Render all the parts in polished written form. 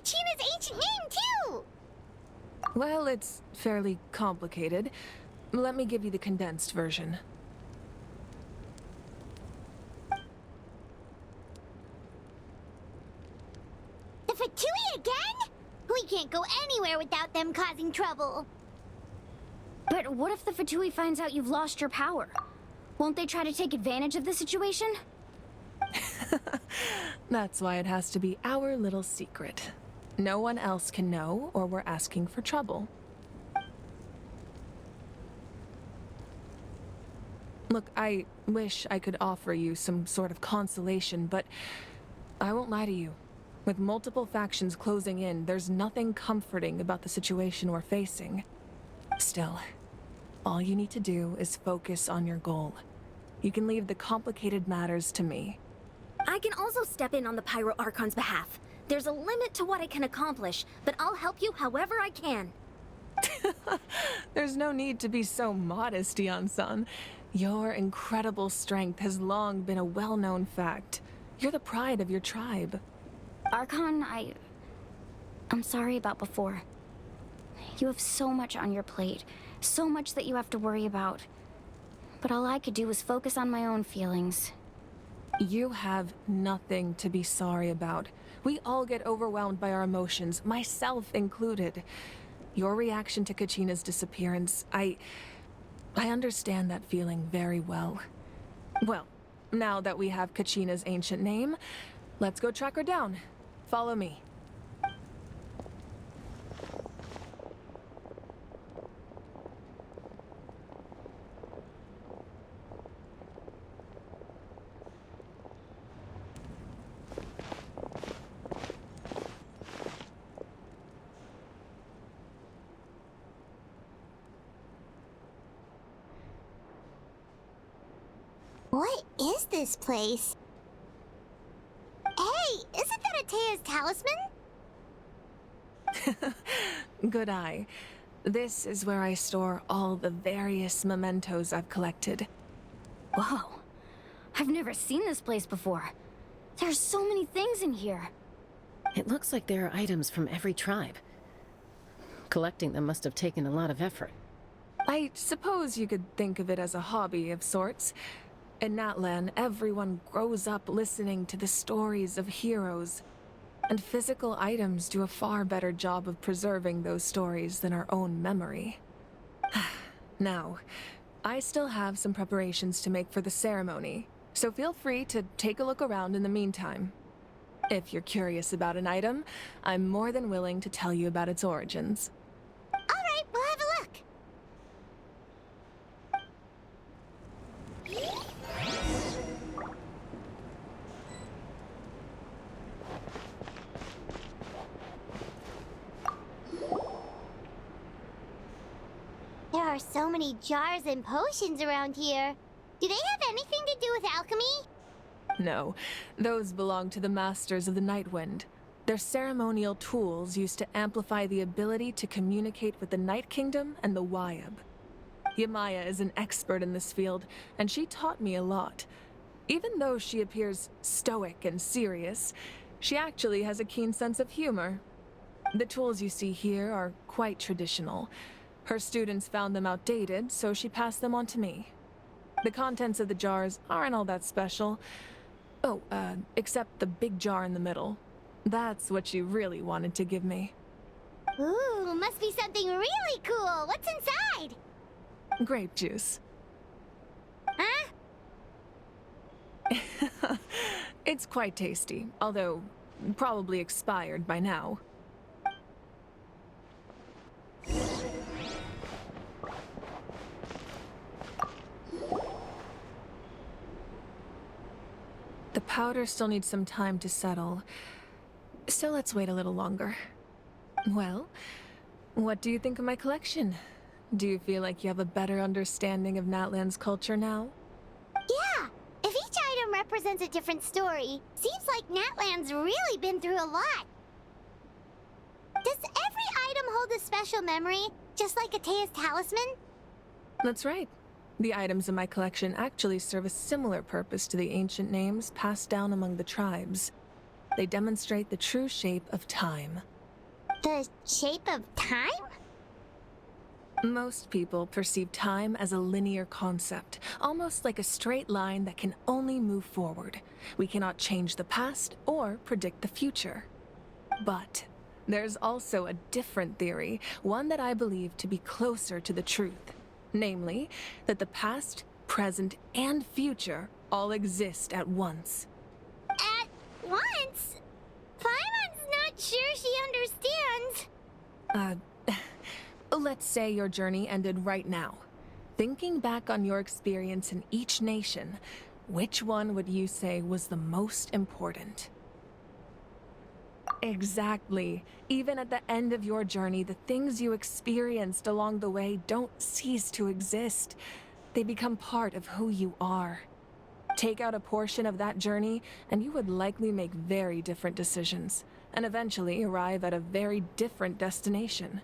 Kachina's ancient name, too! Well, it's fairly complicated. Let me give you the condensed version. The Fatui again? We can't go anywhere without them causing trouble. But what if the Fatui finds out you've lost your power? Won't they try to take advantage of the situation? That's why it has to be our little secret. No one else can know, or we're asking for trouble. Look, I wish I could offer you some sort of consolation, but I won't lie to you. With multiple factions closing in, there's nothing comforting about the situation we're facing. Still, all you need to do is focus on your goal. You can leave the complicated matters to me. I can also step in on the Pyro Archon's behalf. There's a limit to what I can accomplish, but I'll help you however I can. There's no need to be so modest, Yan-san. Your incredible strength has long been a well-known fact. You're the pride of your tribe. Archon, I'm sorry about before. You have so much on your plate, so much that you have to worry about. But all I could do was focus on my own feelings. You have nothing to be sorry about. We all get overwhelmed by our emotions, myself included. Your reaction to Kachina's disappearance, I understand that feeling very well. Well, now that we have Kachina's ancient name, let's go track her down. Follow me. What is this place? Hey, isn't that Atea's talisman? Good eye. This is where I store all the various mementos I've collected. Whoa. I've never seen this place before. There's so many things in here. It looks like there are items from every tribe. Collecting them must have taken a lot of effort. I suppose you could think of it as a hobby of sorts. In Natlan, everyone grows up listening to the stories of heroes. And physical items do a far better job of preserving those stories than our own memory. Now, I still have some preparations to make for the ceremony, so feel free to take a look around in the meantime. If you're curious about an item, I'm more than willing to tell you about its origins. Alright, we'll have a look. There are so many jars and potions around here. Do they have anything to do with alchemy? No, those belong to the Masters of the Nightwind. They're ceremonial tools used to amplify the ability to communicate with the Night Kingdom and the Wyab. Yamaya is an expert in this field, and she taught me a lot. Even though she appears stoic and serious, she actually has a keen sense of humor. The tools you see here are quite traditional. Her students found them outdated, so she passed them on to me. The contents of the jars aren't all that special. Oh, except the big jar in the middle. That's what she really wanted to give me. Ooh, must be something really cool. What's inside? Grape juice. Huh? It's quite tasty, although probably expired by now. The powder still needs some time to settle, so let's wait a little longer. Well, what do you think of my collection? Do you feel like you have a better understanding of Natlan's culture now? Yeah, if each item represents a different story, seems like Natlan's really been through a lot. Does every item hold a special memory, just like Atea's talisman? That's right. The items in my collection actually serve a similar purpose to the ancient names passed down among the tribes. They demonstrate the true shape of time. The shape of time? Most people perceive time as a linear concept, almost like a straight line that can only move forward. We cannot change the past or predict the future. But there's also a different theory, one that I believe to be closer to the truth. Namely, that the past, present, and future all exist at once. At once? Paimon's not sure she understands. Let's say your journey ended right now. Thinking back on your experience in each nation, which one would you say was the most important? Exactly. Even at the end of your journey, the things you experienced along the way don't cease to exist. They become part of who you are. Take out a portion of that journey, and you would likely make very different decisions, and eventually arrive at a very different destination.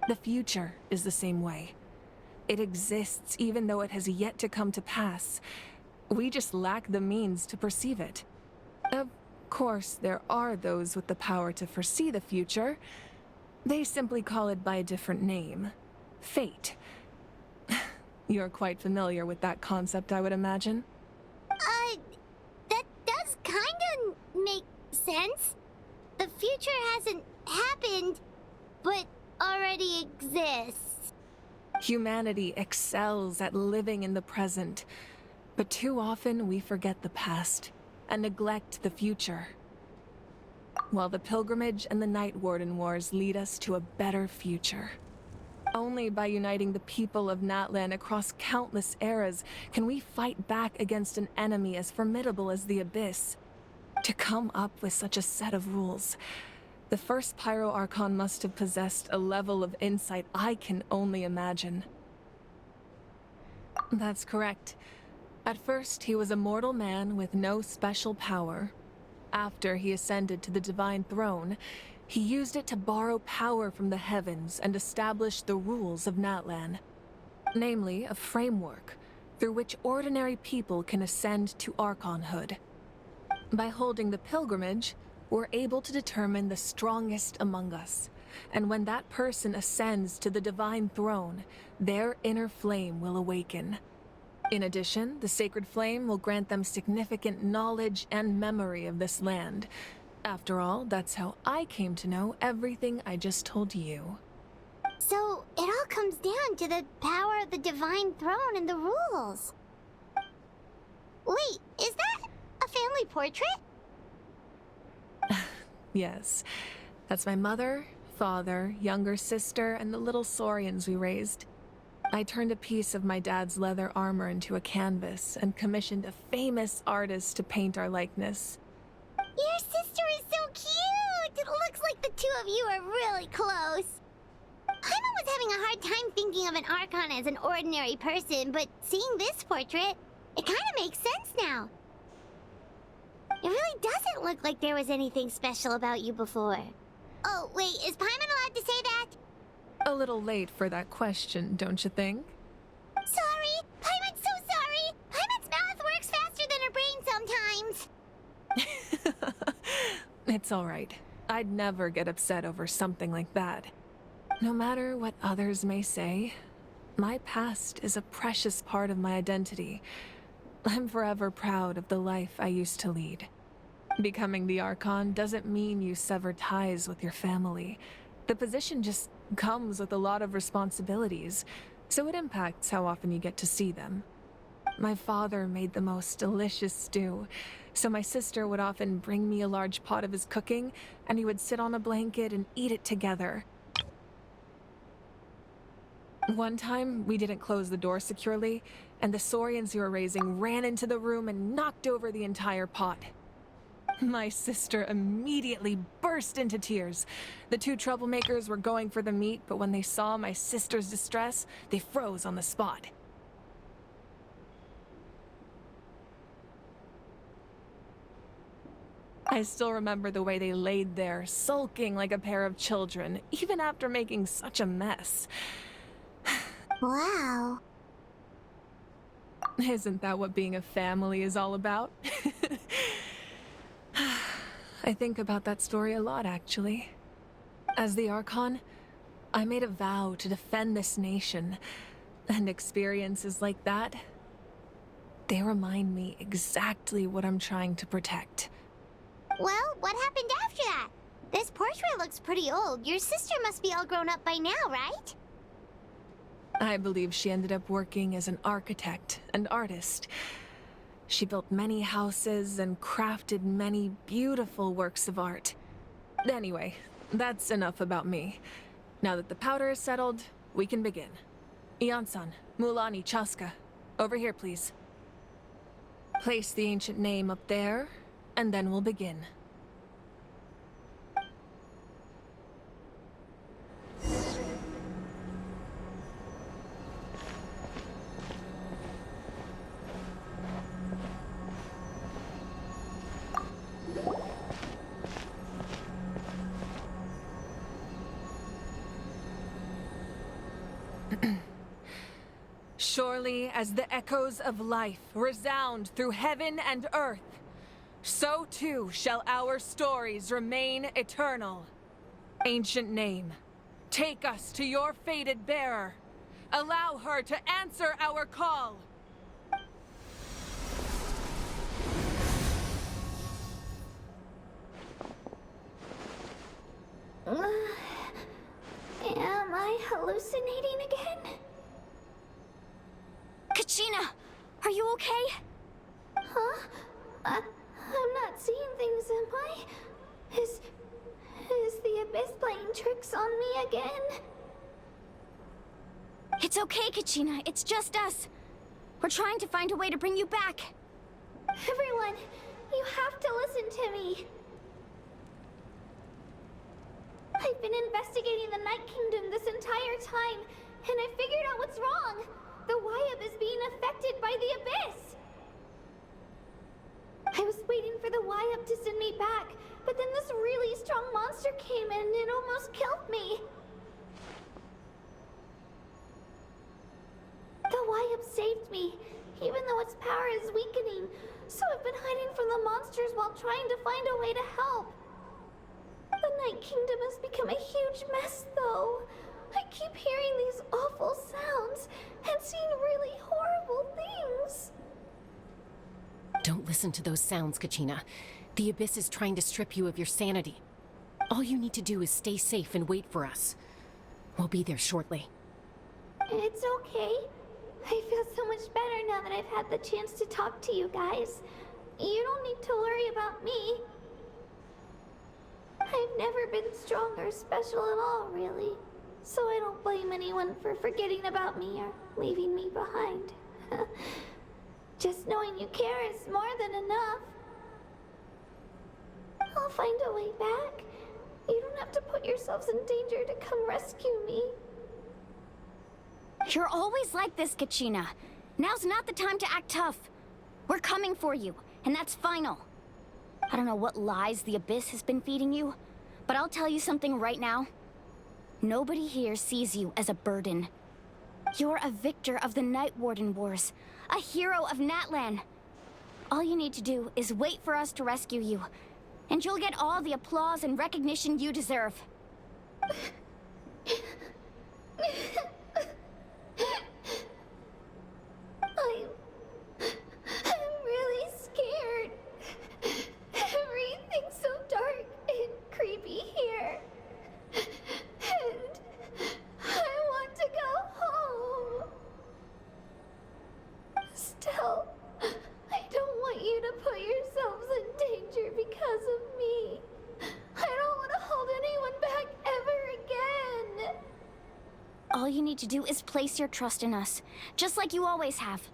The future is the same way. It exists even though it has yet to come to pass. We just lack the means to perceive it. Of course, there are those with the power to foresee the future. They simply call it by a different name. Fate. You're quite familiar with that concept, I would imagine. That does kinda make sense. The future hasn't happened, but already exists. Humanity excels at living in the present, but too often we forget the past and neglect the future. While the pilgrimage and the Night Warden Wars lead us to a better future. Only by uniting the people of Natlan across countless eras can we fight back against an enemy as formidable as the Abyss. To come up with such a set of rules, the first Pyro Archon must have possessed a level of insight I can only imagine. That's correct. At first, he was a mortal man with no special power. After he ascended to the Divine Throne, he used it to borrow power from the heavens and establish the rules of Natlan. Namely, a framework through which ordinary people can ascend to Archonhood. By holding the pilgrimage, we're able to determine the strongest among us. And when that person ascends to the Divine Throne, their inner flame will awaken. In addition, the sacred flame will grant them significant knowledge and memory of this land. After all, that's how I came to know everything I just told you. So, it all comes down to the power of the Divine Throne and the rules. Wait, is that a family portrait? Yes, that's my mother, father, younger sister, and the little saurians we raised. I turned a piece of my dad's leather armor into a canvas and commissioned a famous artist to paint our likeness. Your sister is so cute! It looks like the two of you are really close. Paimon was having a hard time thinking of an Archon as an ordinary person, but seeing this portrait, it kind of makes sense now. It really doesn't look like there was anything special about you before. Oh, wait, is Paimon allowed to say that? A little late for that question, don't you think? Sorry! Paimon's so sorry! Paimon's mouth works faster than her brain sometimes! It's all right. I'd never get upset over something like that. No matter what others may say, my past is a precious part of my identity. I'm forever proud of the life I used to lead. Becoming the Archon doesn't mean you sever ties with your family. The position just comes with a lot of responsibilities, so it impacts how often you get to see them. My father made the most delicious stew, so my sister would often bring me a large pot of his cooking, and we would sit on a blanket and eat it together. One time, we didn't close the door securely, and the saurians we were raising ran into the room and knocked over the entire pot. My sister immediately burst into tears. The two troublemakers were going for the meat, but when they saw my sister's distress, they froze on the spot. I still remember the way they laid there, sulking like a pair of children, even after making such a mess. Wow. Isn't that what being a family is all about? I think about that story a lot, actually. As the Archon, I made a vow to defend this nation, and experiences like that, they remind me exactly what I'm trying to protect. Well, what happened after that? This portrait looks pretty old. Your sister must be all grown up by now, right? I believe she ended up working as an architect and artist. She built many houses and crafted many beautiful works of art. Anyway, that's enough about me. Now that the powder is settled, we can begin. Ian-san, Mulani, Chaska, over here, please. Place the ancient name up there, and then we'll begin. Surely as the echoes of life resound through heaven and earth, so too shall our stories remain eternal. Ancient name, take us to your fated bearer. Allow her to answer our call. Am I hallucinating again? Kachina, are you okay? Huh? I'm not seeing things, am I? Is the Abyss playing tricks on me again? It's okay, Kachina. It's just us. We're trying to find a way to bring you back. Everyone, you have to listen to me. I've been investigating the Night Kingdom this entire time, and I figured out what's wrong. The Wyab is being affected by the Abyss. I was waiting for the Wyab to send me back, but then this really strong monster came in and it almost killed me. The Wyab saved me, even though its power is weakening, so I've been hiding from the monsters while trying to find a way to help. The Night Kingdom has become a huge mess, though. I keep hearing these awful sounds and seeing really horrible things. Don't listen to those sounds, Kachina. The Abyss is trying to strip you of your sanity. All you need to do is stay safe and wait for us. We'll be there shortly. It's okay. I feel so much better now that I've had the chance to talk to you guys. You don't need to worry about me. I've never been strong or special at all, really. So I don't blame anyone for forgetting about me or leaving me behind. Just knowing you care is more than enough. I'll find a way back. You don't have to put yourselves in danger to come rescue me. You're always like this, Kachina. Now's not the time to act tough. We're coming for you, and that's final. I don't know what lies the Abyss has been feeding you, but I'll tell you something right now. Nobody here sees you as a burden. You're a victor of the Night Warden Wars, a hero of Natlan. All you need to do is wait for us to rescue you, and you'll get all the applause and recognition you deserve. I'm really scared. Everything's so dark and creepy here. And I want to go home. Still, I don't want you to put yourselves in danger because of me. I don't want to hold anyone back ever again. All you need to do is place your trust in us, just like you always have.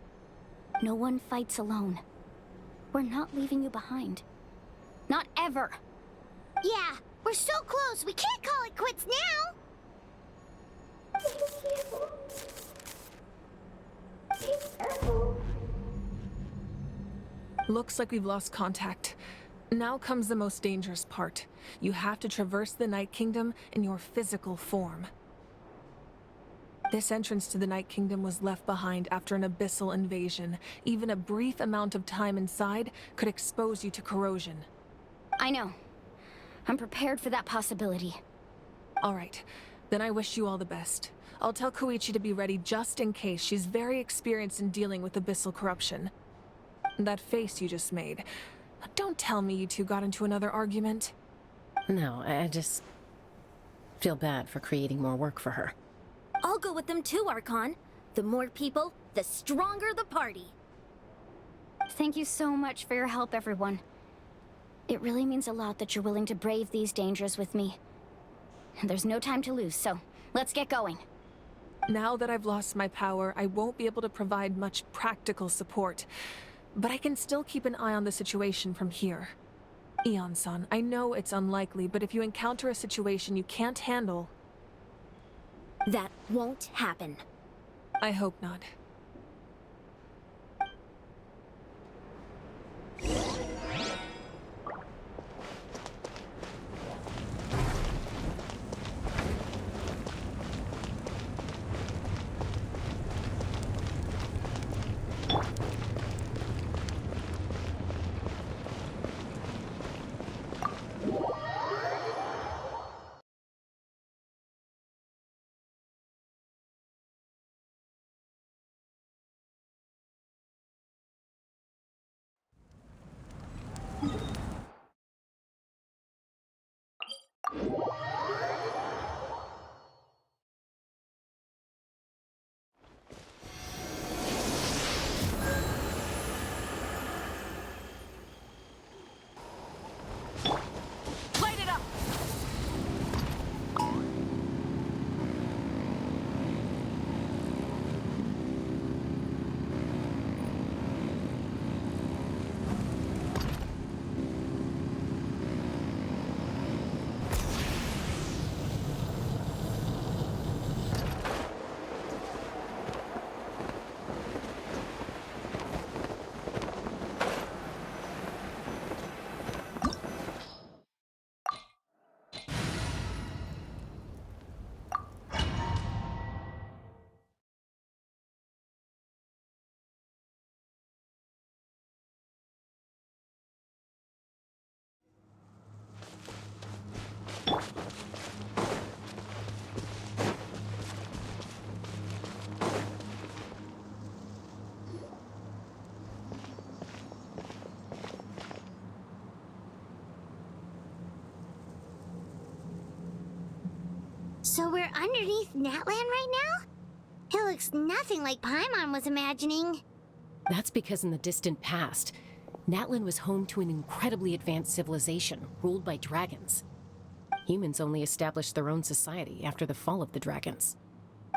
No one fights alone. We're not leaving you behind. Not ever. Yeah, we're so close. We can't call it quits now. Thank you. Be careful. Looks like we've lost contact. Now comes the most dangerous part. You have to traverse the Night Kingdom in your physical form. This entrance to the Night Kingdom was left behind after an abyssal invasion. Even a brief amount of time inside could expose you to corrosion. I know. I'm prepared for that possibility. All right, then I wish you all the best. I'll tell Koichi to be ready just in case. She's very experienced in dealing with abyssal corruption. That face you just made. Don't tell me you two got into another argument. No, I just feel bad for creating more work for her. I'll go with them too, Archon. The more people, the stronger the party. Thank you so much for your help, everyone. It really means a lot that you're willing to brave these dangers with me. And there's no time to lose, so let's get going. Now that I've lost my power, I won't be able to provide much practical support. But I can still keep an eye on the situation from here. Eon-san, I know it's unlikely, but if you encounter a situation you can't handle... That won't happen. I hope not. Light it up! So we're underneath Natlan right now? It looks nothing like Paimon was imagining. That's because in the distant past, Natlan was home to an incredibly advanced civilization ruled by dragons. Humans only established their own society after the fall of the dragons.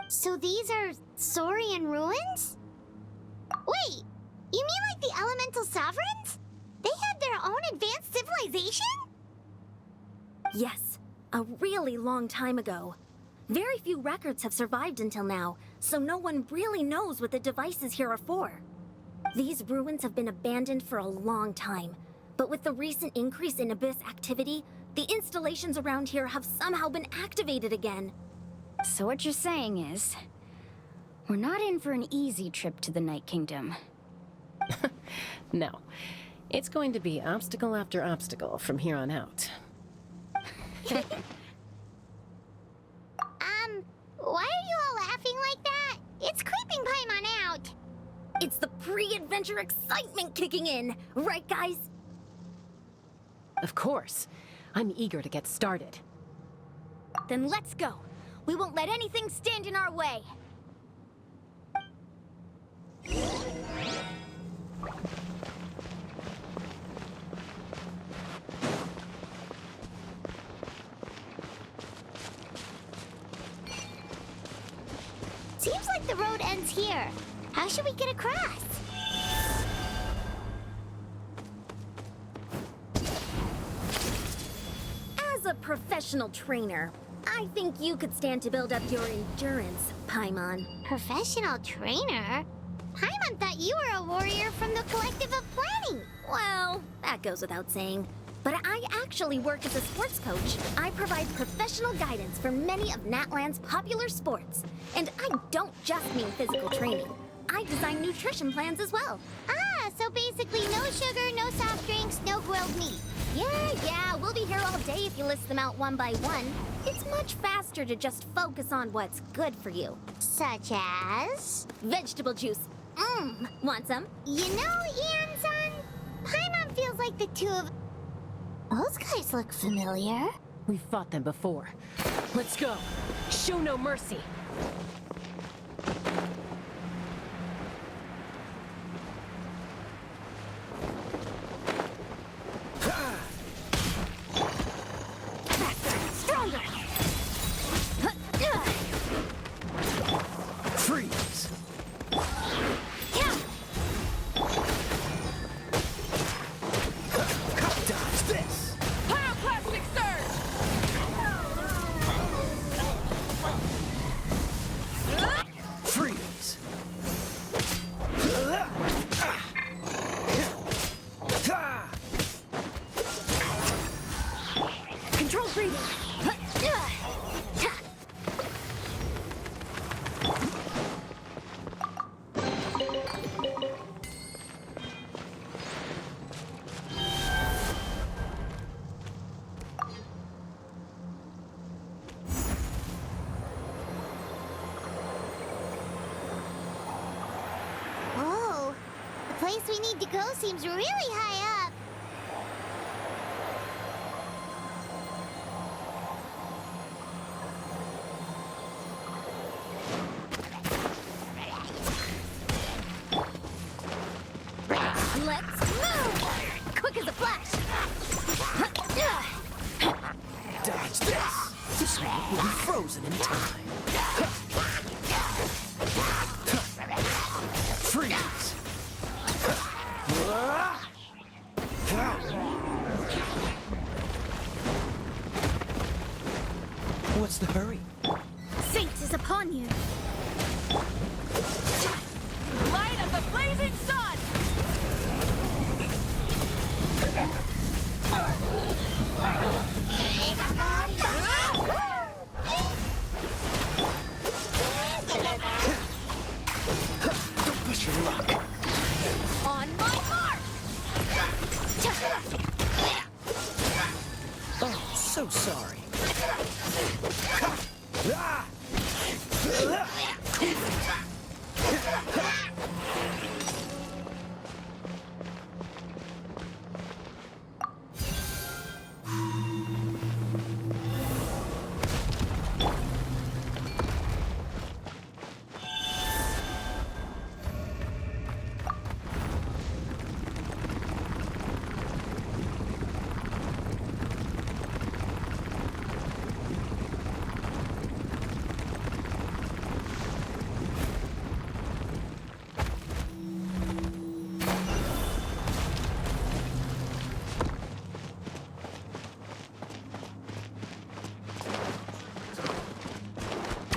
So these are Saurian ruins? Wait, you mean like the elemental sovereigns? They had their own advanced civilization? Yes, a really long time ago. Very few records have survived until now, so no one really knows what the devices here are for. These ruins have been abandoned for a long time, but with the recent increase in Abyss activity, the installations around here have somehow been activated again. So what you're saying is, we're not in for an easy trip to the Night Kingdom. No, it's going to be obstacle after obstacle from here on out. Why are you all laughing like that? It's creeping Paimon out. It's the pre-adventure excitement kicking in, right guys? Of course. I'm eager to get started. Then let's go. We won't let anything stand in our way. Seems like the road ends here. How should we get across? As a professional trainer, I think you could stand to build up your endurance, Paimon. Professional trainer? Paimon thought you were a warrior from the Collective of Planning. Well, that goes without saying. But I actually work as a sports coach. I provide professional guidance for many of Natlan's popular sports. And I don't just mean physical training. I design nutrition plans as well. Ah, so basically no sugar, no soft drinks, no grilled meat. Yeah, we'll be here all day if you list them out one by one. It's much faster to just focus on what's good for you. Such as? Vegetable juice. Want some? You know, Ian-san, Paimon feels like the two of... Those guys look familiar. We've fought them before. Let's go. Show no mercy. Stronger! Freeze! Dodge this! Pyroclastic surge! Freeze! Control breathing! Whoa, the place we need to go seems really high up. Let's move! Quick as a flash! Dodge this! This one will be frozen in time. Freeze! What's the hurry? Fate is upon you! Light of the blazing sun! Don't push your luck. On my mark! Oh, so sorry.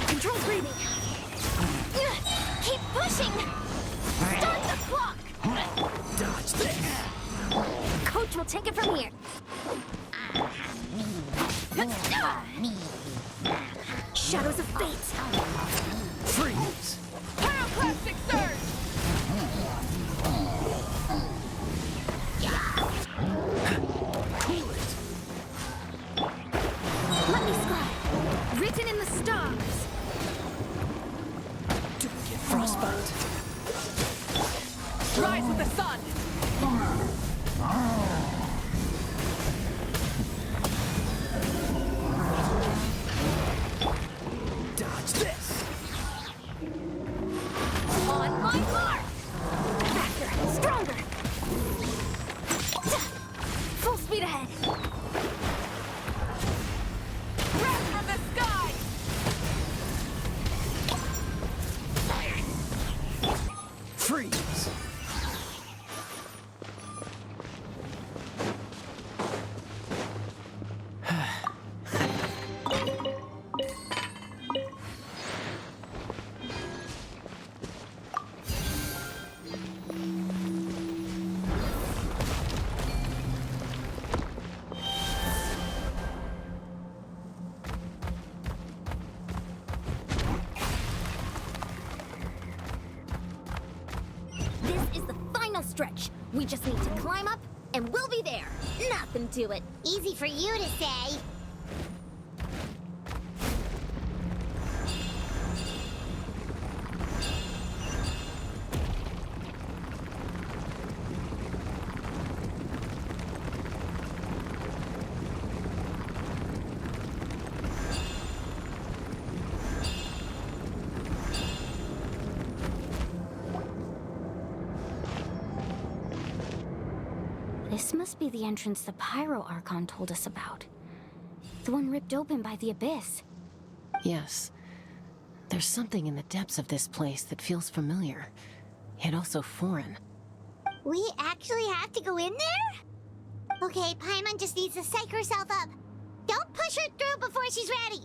Control breathing! Keep pushing! Start the clock! Dodge this! Coach will take it from here. Shadows of fate! Freeze! Pyroclastic surge! Cool it! Let me scribe! Written in the stars! Don't get frostbite. Rise with the sun! Dodge this! On my mark! Faster! Stronger! Full speed ahead! Breath from the sky! Freeze! stretch. We just need to climb up, and we'll be there. Nothing to it. Easy for you to say. This must be the entrance the Pyro Archon told us about. The one ripped open by the Abyss. Yes. There's something in the depths of this place that feels familiar, yet also foreign. We actually have to go in there? Okay, Paimon just needs to psych herself up. Don't push her through before she's ready.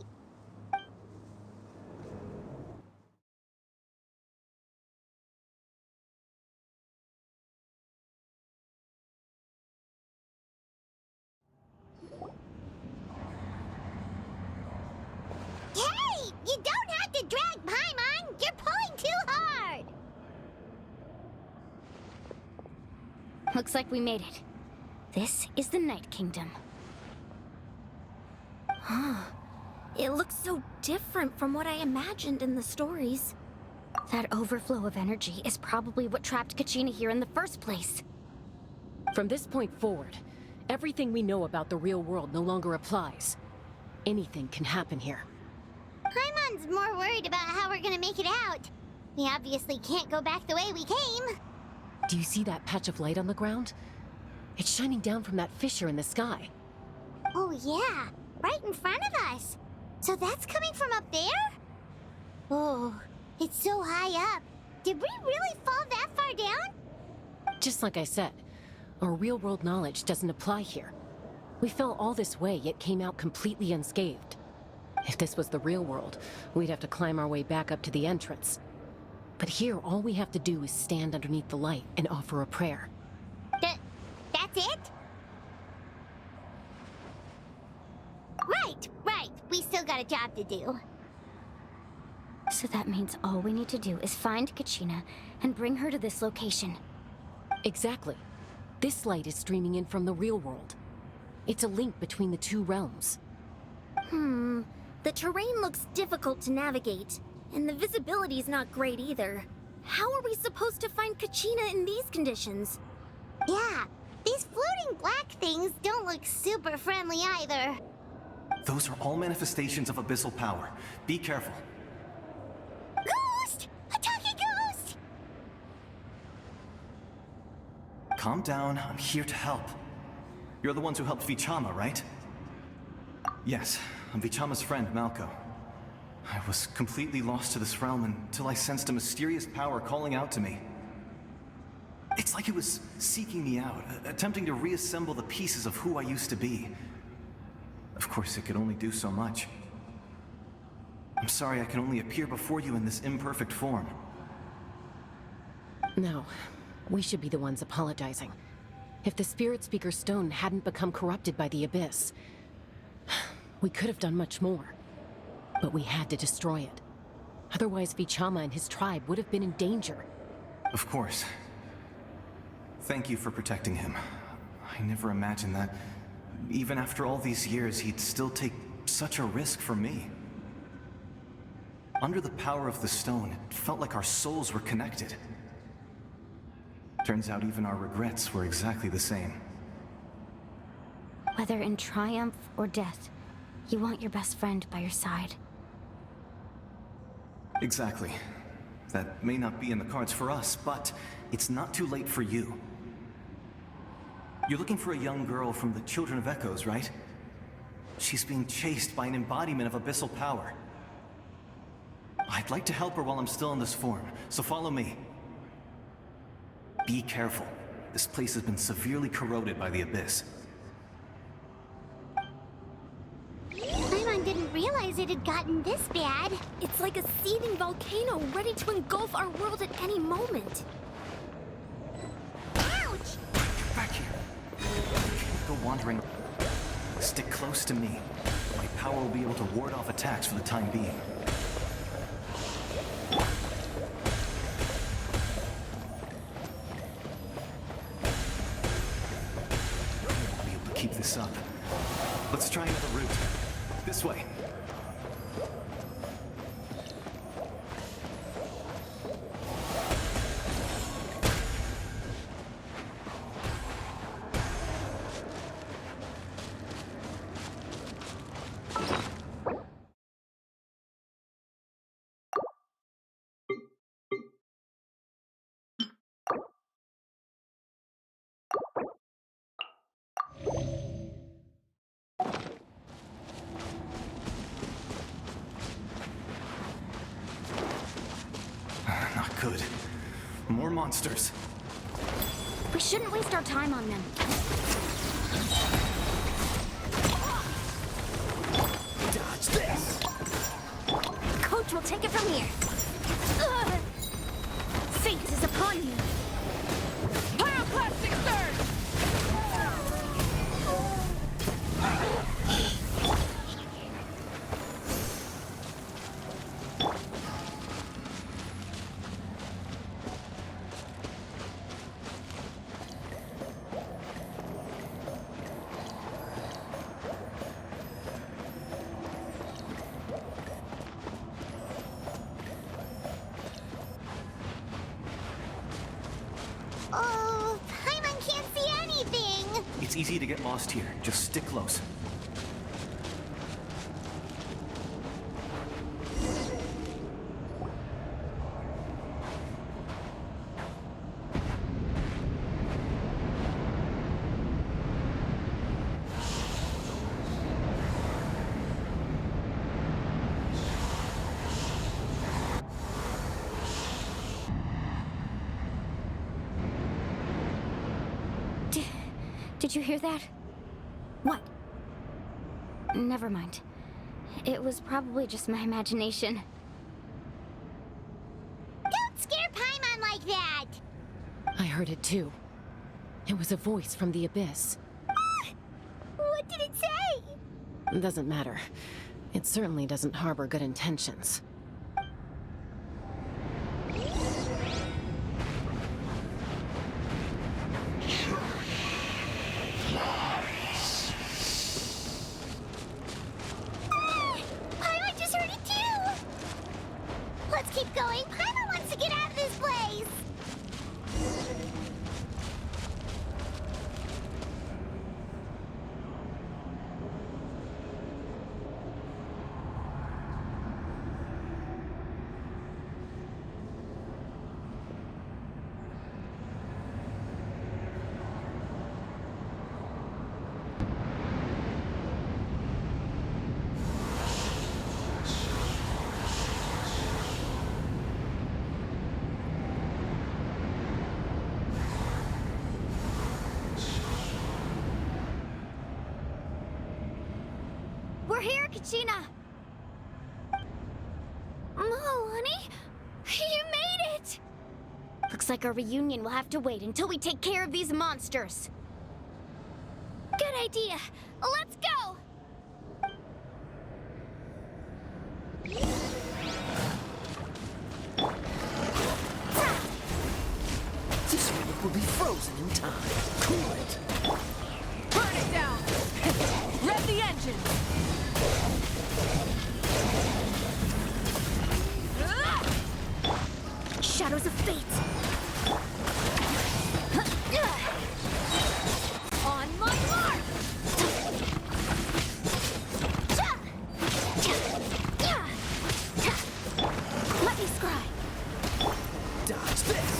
Hey! You don't have to drag Paimon! You're pulling too hard! Looks like we made it. This is the Night Kingdom. It looks so different from what I imagined in the stories. That overflow of energy is probably what trapped Kachina here in the first place. From this point forward, everything we know about the real world no longer applies. Anything can happen here. Paimon's more worried about how we're gonna make it out. We obviously can't go back the way we came. Do you see that patch of light on the ground? It's shining down from that fissure in the sky. Oh yeah, right in front of us. So that's coming from up there? Oh, it's so high up. Did we really fall that far down? Just like I said, our real-world knowledge doesn't apply here. We fell all this way, yet came out completely unscathed. If this was the real world, we'd have to climb our way back up to the entrance. But here, all we have to do is stand underneath the light and offer a prayer. That's it? Right. We still got a job to do. So that means all we need to do is find Kachina and bring her to this location. Exactly. This light is streaming in from the real world. It's a link between the two realms. The terrain looks difficult to navigate, and the visibility's not great either. How are we supposed to find Kachina in these conditions? Yeah, these floating black things don't look super friendly either. Those are all manifestations of abyssal power. Be careful. Ghost! A talking ghost! Calm down, I'm here to help. You're the ones who helped Vichama, right? Yes, I'm Vichama's friend, Malco. I was completely lost to this realm until I sensed a mysterious power calling out to me. It's like it was seeking me out, attempting to reassemble the pieces of who I used to be. Of course, it could only do so much. I'm sorry I can only appear before you in this imperfect form. No, we should be the ones apologizing. If the Spirit Speaker Stone hadn't become corrupted by the Abyss, we could have done much more. But we had to destroy it. Otherwise, Vichama and his tribe would have been in danger. Of course. Thank you for protecting him. I never imagined that, even after all these years, he'd still take such a risk for me. Under the power of the stone, it felt like our souls were connected. Turns out even our regrets were exactly the same. Whether in triumph or death, you want your best friend by your side. Exactly. That may not be in the cards for us, but it's not too late for you. You're looking for a young girl from the Children of Echoes, right? She's being chased by an embodiment of abyssal power. I'd like to help her while I'm still in this form, so follow me. Be careful. This place has been severely corroded by the Abyss. Paimon didn't realize it had gotten this bad. It's like a seething volcano ready to engulf our world at any moment. Ouch! Back here. Can't go wandering. Stick close to me. My power will be able to ward off attacks for the time being. this up. Let's try another route. This way. Not good. More monsters. We shouldn't waste our time on them. Dodge this! Coach will take it from here. Ugh. Fate is upon you. Pyroclastic surge! Oh, Paimon can't see anything! It's easy to get lost here. Just stick close. Did you hear that? What? Never mind. It was probably just my imagination. Don't scare Paimon like that! I heard it too. It was a voice from the abyss. What did it say? Doesn't matter. It certainly doesn't harbor good intentions. Paimon just heard it too! Let's keep going. Paimon wants to get out of this place! We're here, Kachina! Oh, honey? You made it! Looks like our reunion will have to wait until we take care of these monsters. Good idea. Let's go! This one will be frozen in time. Cool it. Burn it down! Rev the engine! Shadows of fate. On my mark! Let me scry. Dodge this!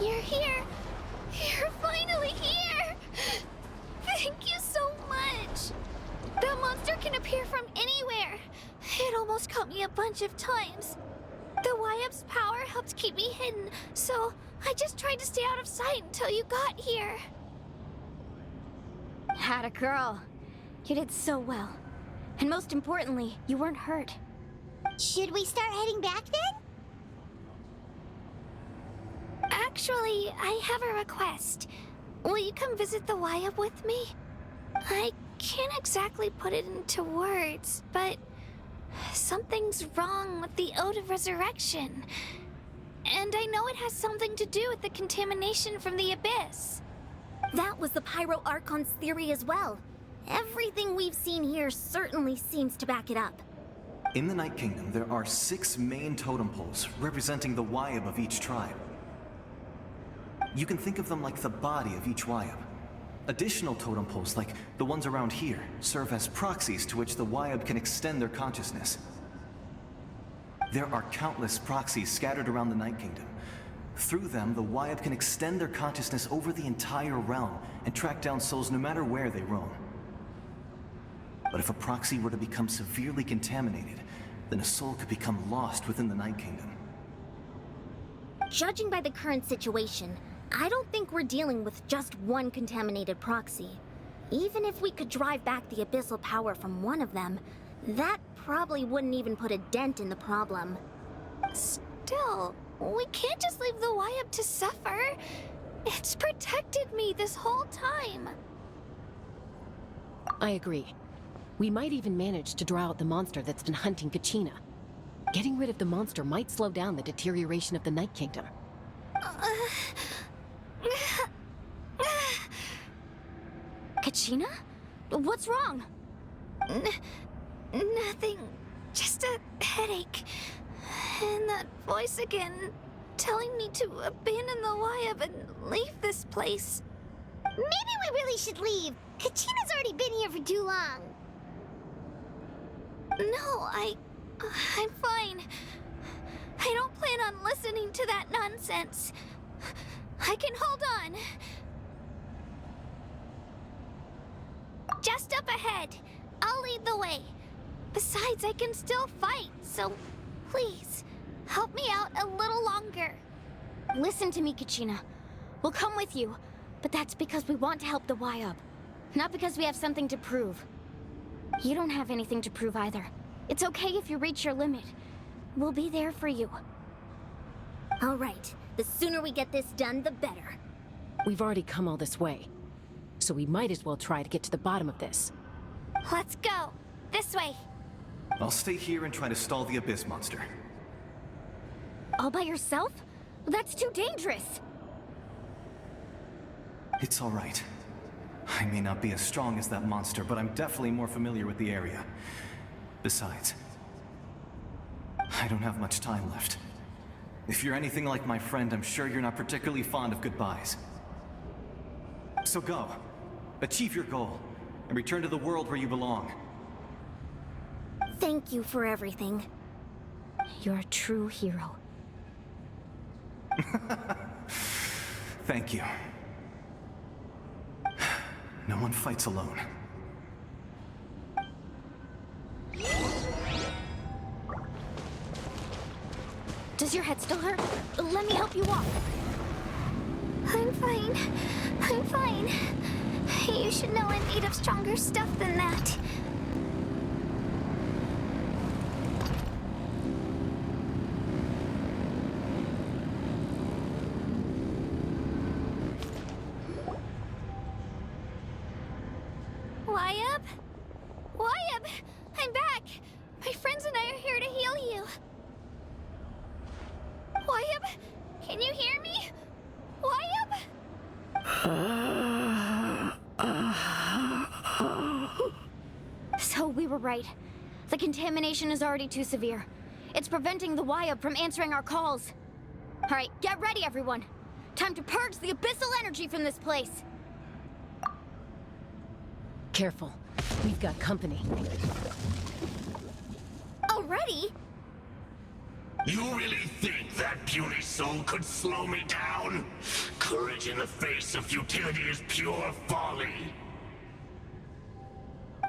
You're here. You're finally here. Thank you so much. That monster can appear from anywhere. It almost caught me a bunch of times. The Wyab's power helped keep me hidden, so I just tried to stay out of sight until you got here. Had a girl. You did so well. And most importantly, you weren't hurt. Should we start heading back then? Actually, I have a request. Will you come visit the Wyab with me? I can't exactly put it into words, but Something's wrong with the Ode of Resurrection. And I know it has something to do with the contamination from the Abyss. That was the Pyro Archon's theory as well. Everything we've seen here certainly seems to back it up. In the Night Kingdom, there are 6 main totem poles representing the Wyab of each tribe. You can think of them like the body of each Wyab. Additional totem poles, like the ones around here, serve as proxies to which the Wyab can extend their consciousness. There are countless proxies scattered around the Night Kingdom. Through them, the Wyab can extend their consciousness over the entire realm and track down souls no matter where they roam. But if a proxy were to become severely contaminated, then a soul could become lost within the Night Kingdom. Judging by the current situation, I don't think we're dealing with just one contaminated proxy. Even if we could drive back the abyssal power from one of them, that probably wouldn't even put a dent in the problem. Still, we can't just leave the Wyab to suffer. It's protected me this whole time. I agree. We might even manage to draw out the monster that's been hunting Kachina. Getting rid of the monster might slow down the deterioration of the Night Kingdom. Kachina? What's wrong? Nothing. Just a headache. And that voice again, telling me to abandon the Wyab and leave this place. Maybe we really should leave. Kachina's already been here for too long. No, I'm fine. I don't plan on listening to that nonsense. I can hold on. Just up ahead. I'll lead the way. Besides, I can still fight, so please, help me out a little longer. Listen to me, Kachina. We'll come with you, but that's because we want to help the Wyab, not because we have something to prove. You don't have anything to prove either. It's okay if you reach your limit. We'll be there for you. All right, the sooner we get this done, the better. We've already come all this way, so we might as well try to get to the bottom of this. Let's go. This way. I'll stay here and try to stall the Abyss monster. All by yourself? That's too dangerous. It's all right. I may not be as strong as that monster, but I'm definitely more familiar with the area. Besides, I don't have much time left. If you're anything like my friend, I'm sure you're not particularly fond of goodbyes. So go. Achieve your goal, and return to the world where you belong. Thank you for everything. You're a true hero. Thank you. No one fights alone. Does your head still hurt? Let me help you walk. I'm fine. I'm fine. You should know I'm made of stronger stuff than that. Wyab? Wyab! I'm back! My friends and I are here to heal you. Wyab? Can you hear me? Wyab? So we were right. The contamination is already too severe. It's preventing the Wyab from answering our calls. All right, get ready, everyone. Time to purge the abyssal energy from this place. Careful. We've got company. Already? You really think that puny soul could slow me down? Courage in the face of futility is pure folly.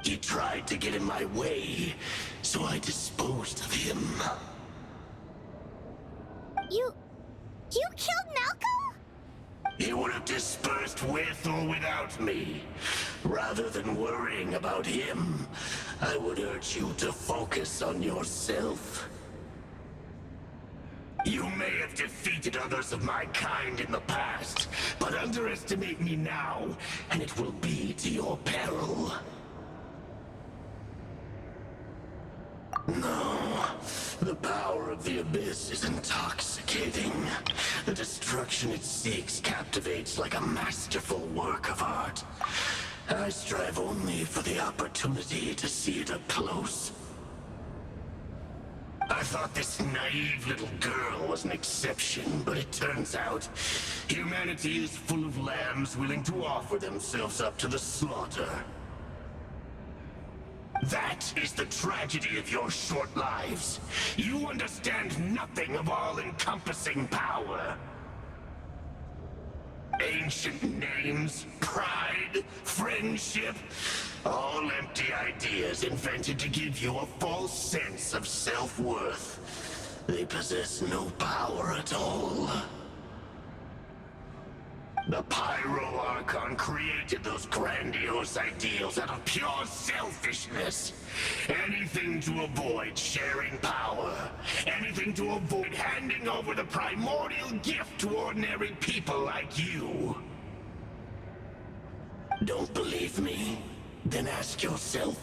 He tried to get in my way, so I disposed of him. You killed Malcolm? He would have dispersed with or without me. Rather than worrying about him, I would urge you to focus on yourself. You may have defeated others of my kind in the past, but underestimate me now, and it will be to your peril. No. The power of the Abyss is intoxicating. The destruction it seeks captivates like a masterful work of art. I strive only for the opportunity to see it up close. I thought this naive little girl was an exception, but it turns out humanity is full of lambs willing to offer themselves up to the slaughter. That is the tragedy of your short lives. You understand nothing of all-encompassing power. Ancient names, pride, friendship, all empty ideas invented to give you a false sense of self-worth. They possess no power at all. The Pyro Archon created those grandiose ideals out of pure selfishness. Anything to avoid sharing power. Anything to avoid handing over the primordial gift to ordinary people like you. Don't believe me? Then ask yourself,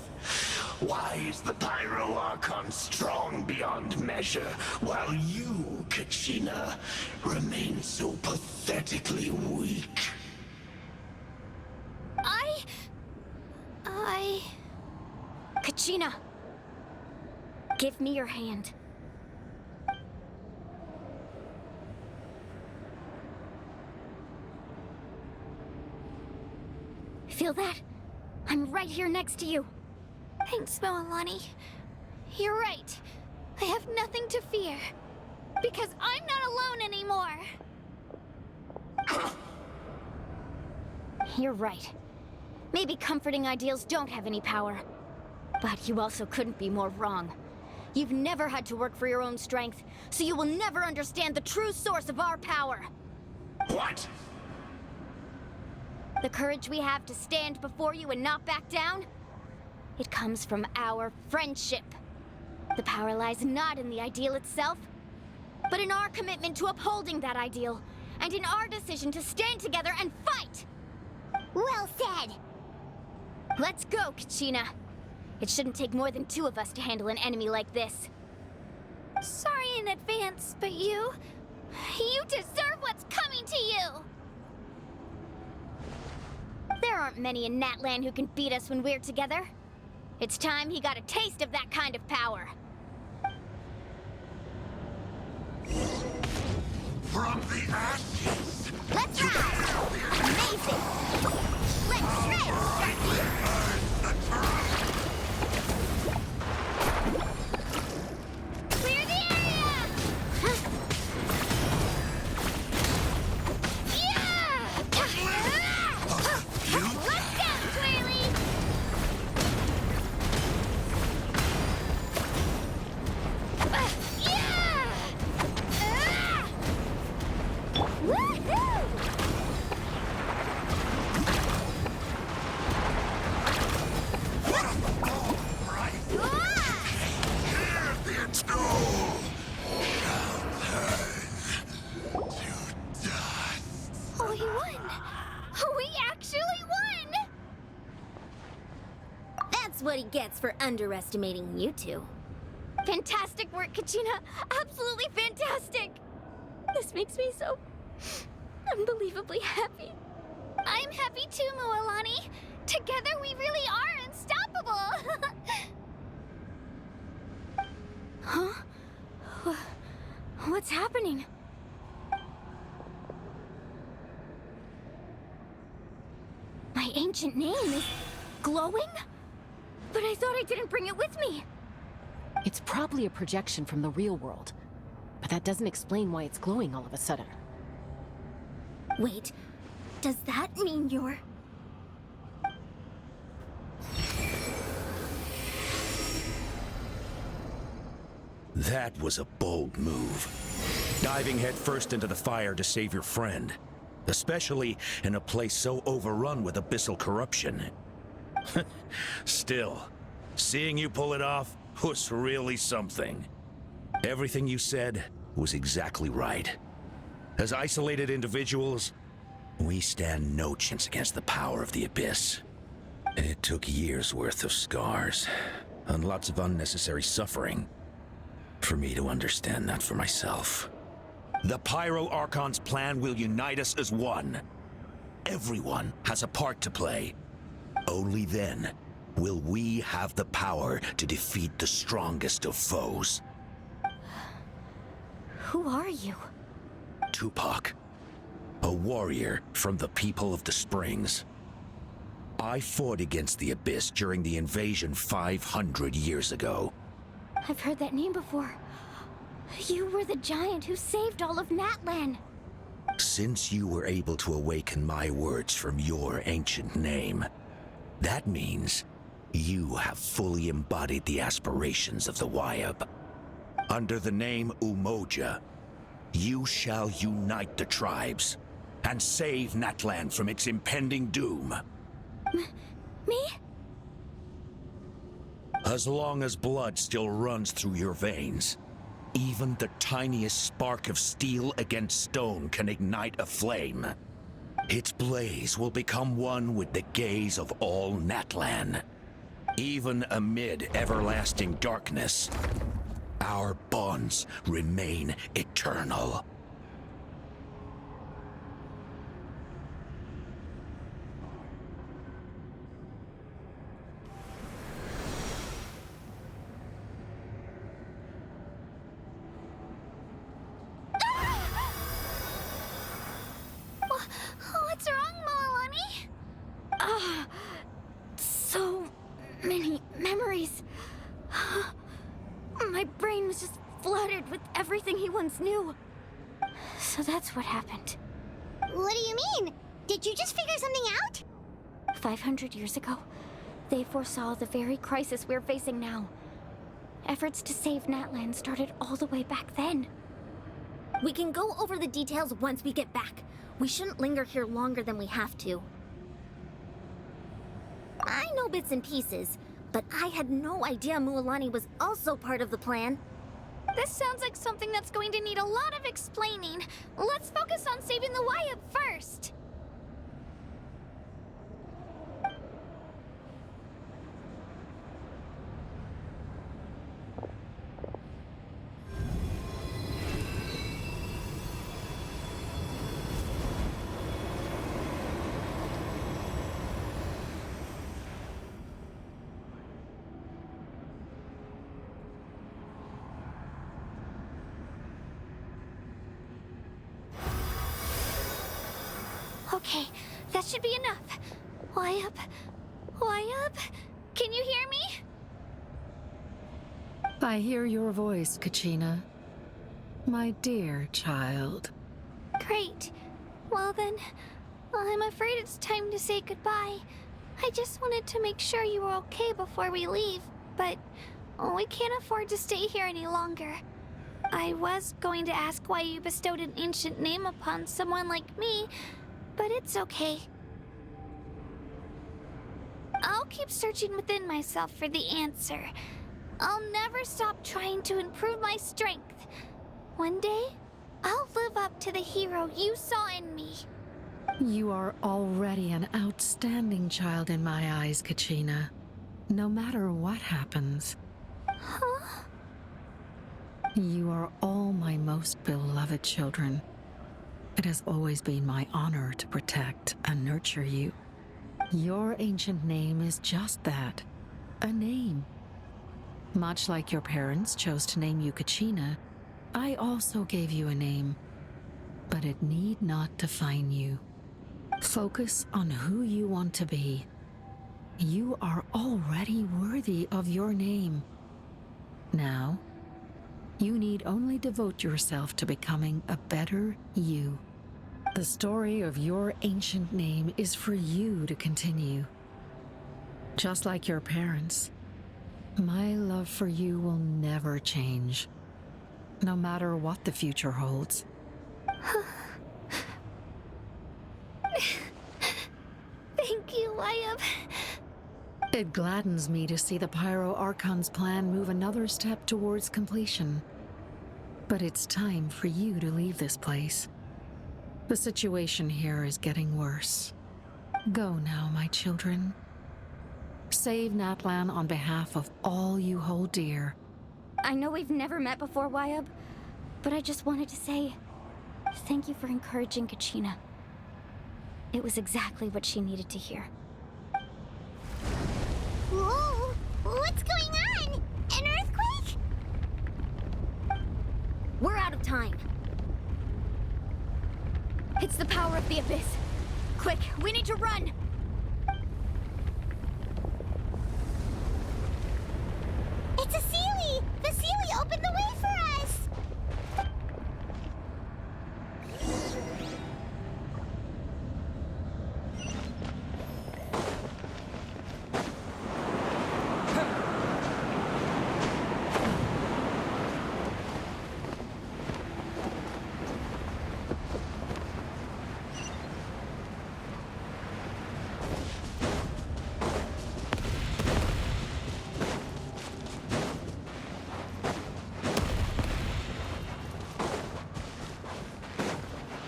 why is the Pyro Archon strong beyond measure, while you, Kachina, remain so pathetically weak? Kachina! Give me your hand. Feel that? I'm right here next to you. Thanks, Moalani. You're right. I have nothing to fear. Because I'm not alone anymore. You're right. Maybe comforting ideals don't have any power. But you also couldn't be more wrong. You've never had to work for your own strength, so you will never understand the true source of our power. What? The courage we have to stand before you and not back down? It comes from our friendship. The power lies not in the ideal itself, but in our commitment to upholding that ideal, and in our decision to stand together and fight! Well said! Let's go, Kachina. It shouldn't take more than 2 of us to handle an enemy like this. Sorry in advance, but you deserve what's coming to you! There aren't many in Natlan who can beat us when we're together. It's time he got a taste of that kind of power. From the ashes! Let's ride! Amazing! Let's shred! Clear the area! Yeah! Let's go, Twirly! Yeah! Woohoo! We won! We actually won! That's what he gets for underestimating you two. Fantastic work, Kachina! Absolutely fantastic! This makes me so unbelievably happy. I'm happy too, Moalani. Together we really are unstoppable! Huh? What's happening? My ancient name is glowing? But I thought I didn't bring it with me. It's probably a projection from the real world. But that doesn't explain why it's glowing all of a sudden. Wait, does that mean you're... That was a bold move. Diving headfirst into the fire to save your friend. Especially in a place so overrun with abyssal corruption. Still, seeing you pull it off was really something. Everything you said was exactly right. As isolated individuals, we stand no chance against the power of the Abyss. It took years worth of scars, and lots of unnecessary suffering. for me to understand that for myself. The Pyro Archon's plan will unite us as one. Everyone has a part to play. Only then will we have the power to defeat the strongest of foes. Who are you? Tupac, a warrior from the people of the Springs. I fought against the Abyss during the invasion 500 years ago. I've heard that name before. You were the giant who saved all of Natlan. Since you were able to awaken my words from your ancient name, that means you have fully embodied the aspirations of the Wyab. Under the name Umoja, you shall unite the tribes and save Natlan from its impending doom. Me? As long as blood still runs through your veins, even the tiniest spark of steel against stone can ignite a flame. Its blaze will become one with the gaze of all Natlan. Even amid everlasting darkness, our bonds remain eternal. What's wrong, Moalani? So many memories. My brain was just flooded with everything he once knew. So that's what happened. What do you mean? Did you just figure something out? 500 years ago, they foresaw the very crisis we're facing now. Efforts to save Natlan started all the way back then. We can go over the details once we get back. We shouldn't linger here longer than we have to. I know bits and pieces, but I had no idea Mualani was also part of the plan. This sounds like something that's going to need a lot of explaining. Let's focus on saving the Wyab first. Okay, that should be enough. Wyab? Wyab? Can you hear me? I hear your voice, Kachina. My dear child. Great. Well then, I'm afraid it's time to say goodbye. I just wanted to make sure you were okay before we leave, but we can't afford to stay here any longer. I was going to ask why you bestowed an ancient name upon someone like me, but it's okay. I'll keep searching within myself for the answer. I'll never stop trying to improve my strength. One day, I'll live up to the hero you saw in me. You are already an outstanding child in my eyes, Kachina. No matter what happens. Huh? You are all my most beloved children. It has always been my honor to protect and nurture you. Your ancient name is just that, a name. Much like your parents chose to name you Kachina, I also gave you a name, but it need not define you. Focus on who you want to be. You are already worthy of your name. Now, you need only devote yourself to becoming a better you. The story of your ancient name is for you to continue. Just like your parents, my love for you will never change, no matter what the future holds. Thank you, Wyab. It gladdens me to see the Pyro Archon's plan move another step towards completion. But it's time for you to leave this place. The situation here is getting worse. Go now, my children. Save Natlan on behalf of all you hold dear, I know we've never met before, Wyab, but I just wanted to say thank you for encouraging Kachina. It was exactly what she needed to hear. Whoa! What's going on? An earthquake? We're out of time. It's the power of the Abyss. Quick, we need to run! It's a Sealy! The Sealy opened the way for us!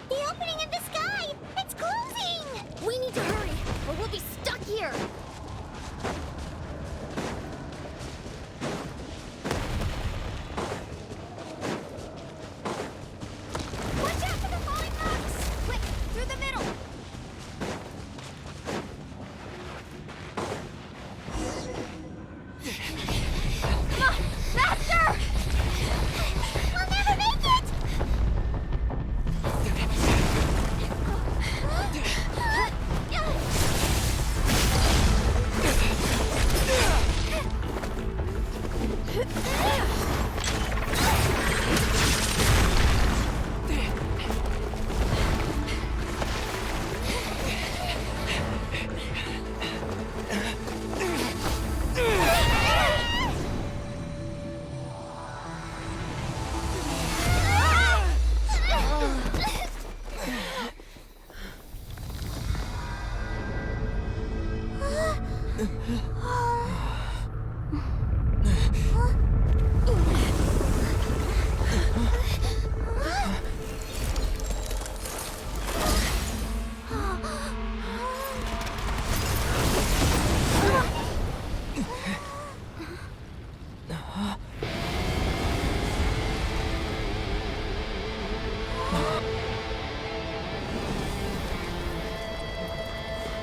The opening in the sky! It's closing! We need to hurry, or we'll be stuck here. Watch out for the falling rocks! Quick, through the middle! Come on, faster! We'll never make it!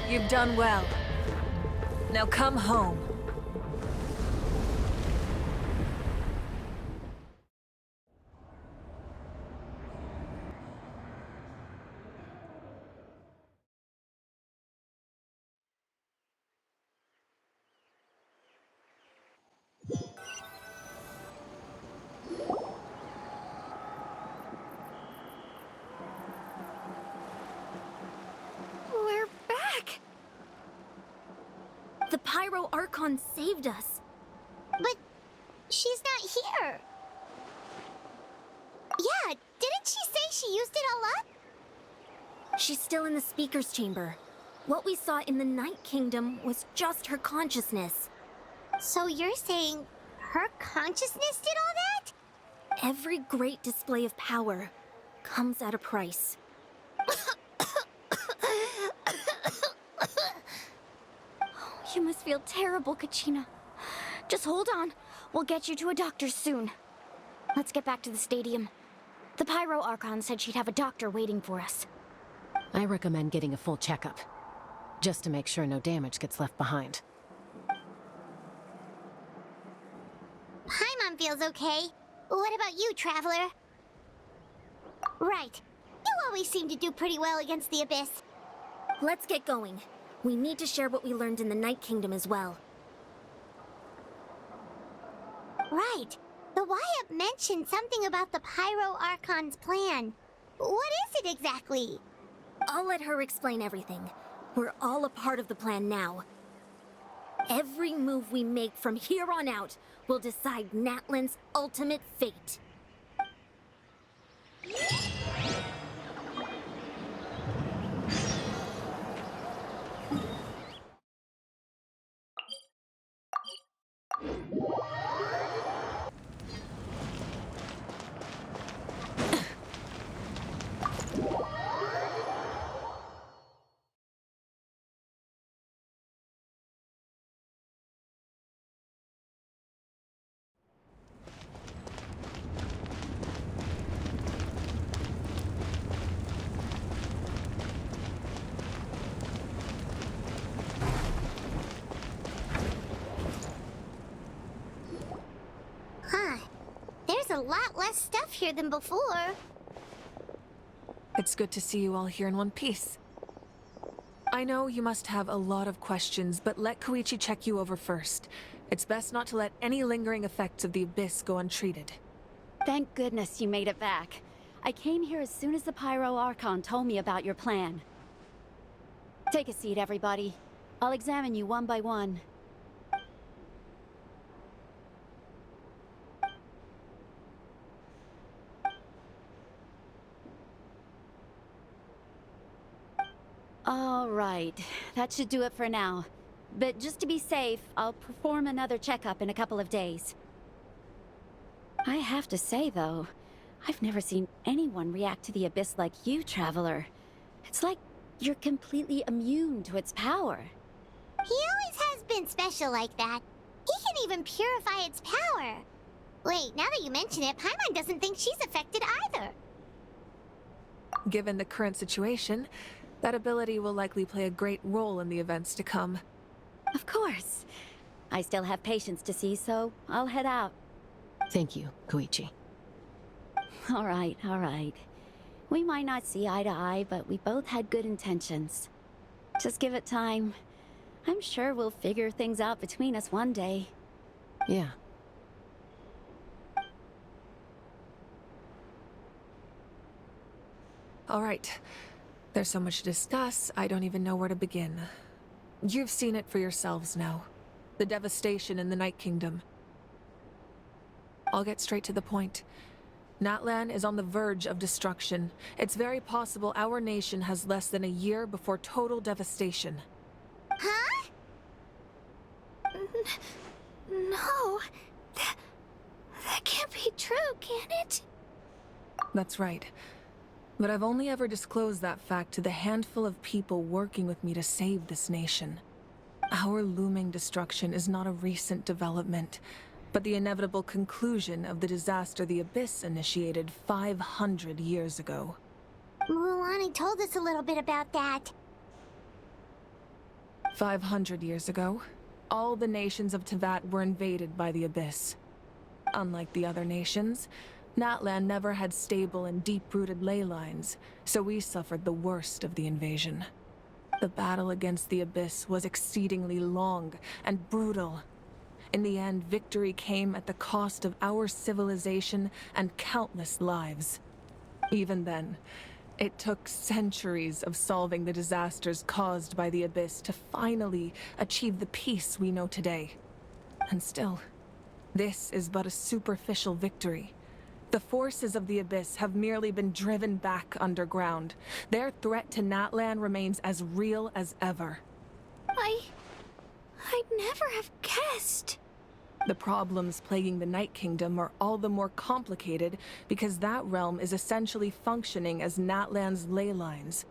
You've done well. Now come home. We're back! The Pyro Archon saved us. But she's not here. Yeah, didn't she say she used it all up? She's still in the speaker's chamber. What we saw in the Night Kingdom was just her consciousness. So you're saying her consciousness did all that? Every great display of power comes at a price. You must feel terrible, Kachina. Just hold on. We'll get you to a doctor soon. Let's get back to the stadium. The Pyro Archon said she'd have a doctor waiting for us. I recommend getting a full checkup, just to make sure no damage gets left behind. Paimon feels okay. What about you, Traveler? Right. You always seem to do pretty well against the Abyss. Let's get going. We need to share what we learned in the Night Kingdom as well. Right. The Wyap mentioned something about the Pyro Archon's plan. What is it exactly? I'll let her explain everything. We're all a part of the plan now. Every move we make from here on out will decide Natlan's ultimate fate. a lot less stuff here than before. It's good to see you all here in one piece. I know you must have a lot of questions, but let Koichi check you over first. It's best not to let any lingering effects of the Abyss go untreated. Thank goodness you made it back. I came here as soon as the Pyro Archon told me about your plan. Take a seat, everybody. I'll examine you one by one. All right, that should do it for now. But just to be safe, I'll perform another checkup in a couple of days. I have to say, though, I've never seen anyone react to the Abyss like you, Traveler. It's like you're completely immune to its power. He always has been special like that. He can even purify its power. Wait, now that you mention it, Paimon doesn't think she's affected either. Given the current situation, that ability will likely play a great role in the events to come. Of course. I still have patients to see, so I'll head out. Thank you, Koichi. All right. We might not see eye to eye, but we both had good intentions. Just give it time. I'm sure we'll figure things out between us one day. Yeah. All right. There's so much to discuss, I don't even know where to begin. You've seen it for yourselves now. The devastation in the Night Kingdom. I'll get straight to the point. Natlan is on the verge of destruction. It's very possible our nation has less than a year before total devastation. Huh? No. That can't be true, can it? That's right. But I've only ever disclosed that fact to the handful of people working with me to save this nation. Our looming destruction is not a recent development, but the inevitable conclusion of the disaster the Abyss initiated 500 years ago. Mualani told us a little bit about that. 500 years ago, all the nations of Teyvat were invaded by the Abyss. Unlike the other nations, Natlan never had stable and deep-rooted ley lines, so we suffered the worst of the invasion. The battle against the Abyss was exceedingly long and brutal. In the end, victory came at the cost of our civilization and countless lives. Even then, it took centuries of solving the disasters caused by the Abyss to finally achieve the peace we know today. And still, this is but a superficial victory. The forces of the Abyss have merely been driven back underground. Their threat to Natlan remains as real as ever. I'd never have guessed. The problems plaguing the Night Kingdom are all the more complicated because that realm is essentially functioning as Natlan's ley lines.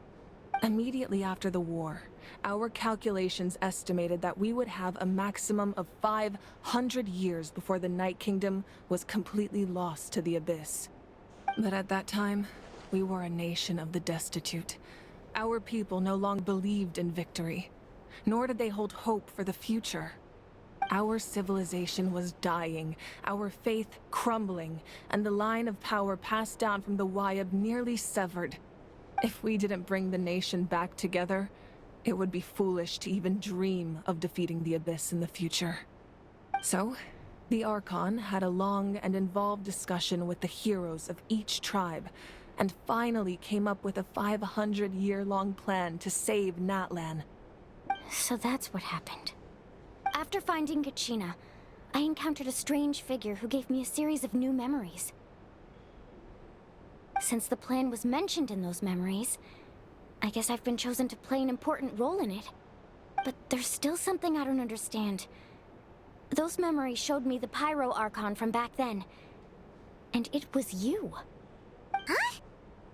Immediately after the war, our calculations estimated that we would have a maximum of 500 years before the Night Kingdom was completely lost to the Abyss. But at that time, we were a nation of the destitute. Our people no longer believed in victory, nor did they hold hope for the future. Our civilization was dying, our faith crumbling, and the line of power passed down from the Wyab nearly severed. If we didn't bring the nation back together, it would be foolish to even dream of defeating the Abyss in the future. So, the Archon had a long and involved discussion with the heroes of each tribe, and finally came up with a 500-year-long plan to save Natlan. So that's what happened. After finding Kachina, I encountered a strange figure who gave me a series of new memories. Since the plan was mentioned in those memories, I guess I've been chosen to play an important role in it. But there's still something I don't understand. Those memories showed me the Pyro Archon from back then. And it was you. Huh?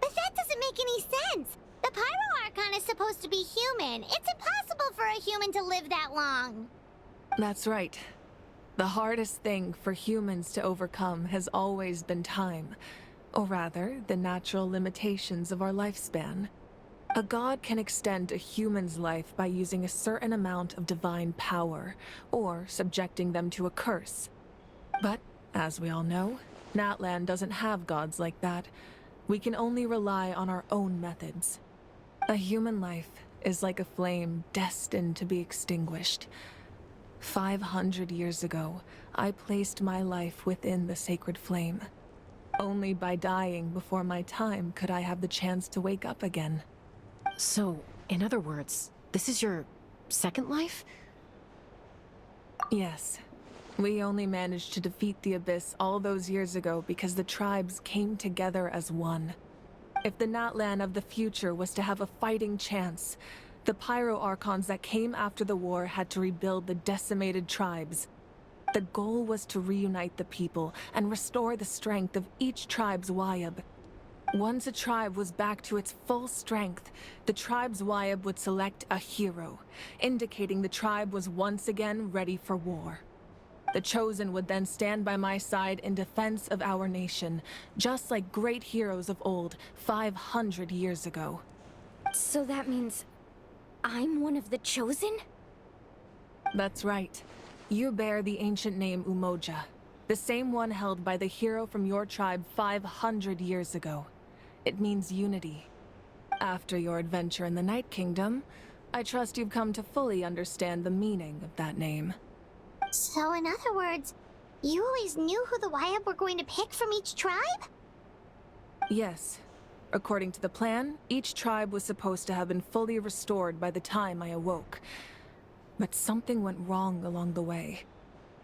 But that doesn't make any sense. The Pyro Archon is supposed to be human. It's impossible for a human to live that long. That's right. The hardest thing for humans to overcome has always been time. Or rather, the natural limitations of our lifespan. A god can extend a human's life by using a certain amount of divine power, or subjecting them to a curse. But, as we all know, Natlan doesn't have gods like that. We can only rely on our own methods. A human life is like a flame destined to be extinguished. 500 years ago, I placed my life within the sacred flame. Only by dying before my time could I have the chance to wake up again. So, in other words, this is your second life? Yes. We only managed to defeat the Abyss all those years ago because the tribes came together as one. If the Natlan of the future was to have a fighting chance, the Pyro Archons that came after the war had to rebuild the decimated tribes. The goal was to reunite the people and restore the strength of each tribe's Wyab. Once a tribe was back to its full strength, the tribe's Wyab would select a hero, indicating the tribe was once again ready for war. The Chosen would then stand by my side in defense of our nation, just like great heroes of old, 500 years ago. So that means I'm one of the Chosen? That's right. You bear the ancient name Umoja, the same one held by the hero from your tribe 500 years ago. It means unity. After your adventure in the Night Kingdom, I trust you've come to fully understand the meaning of that name. So in other words, you always knew who the Wyab were going to pick from each tribe? Yes. According to the plan, each tribe was supposed to have been fully restored by the time I awoke. But something went wrong along the way.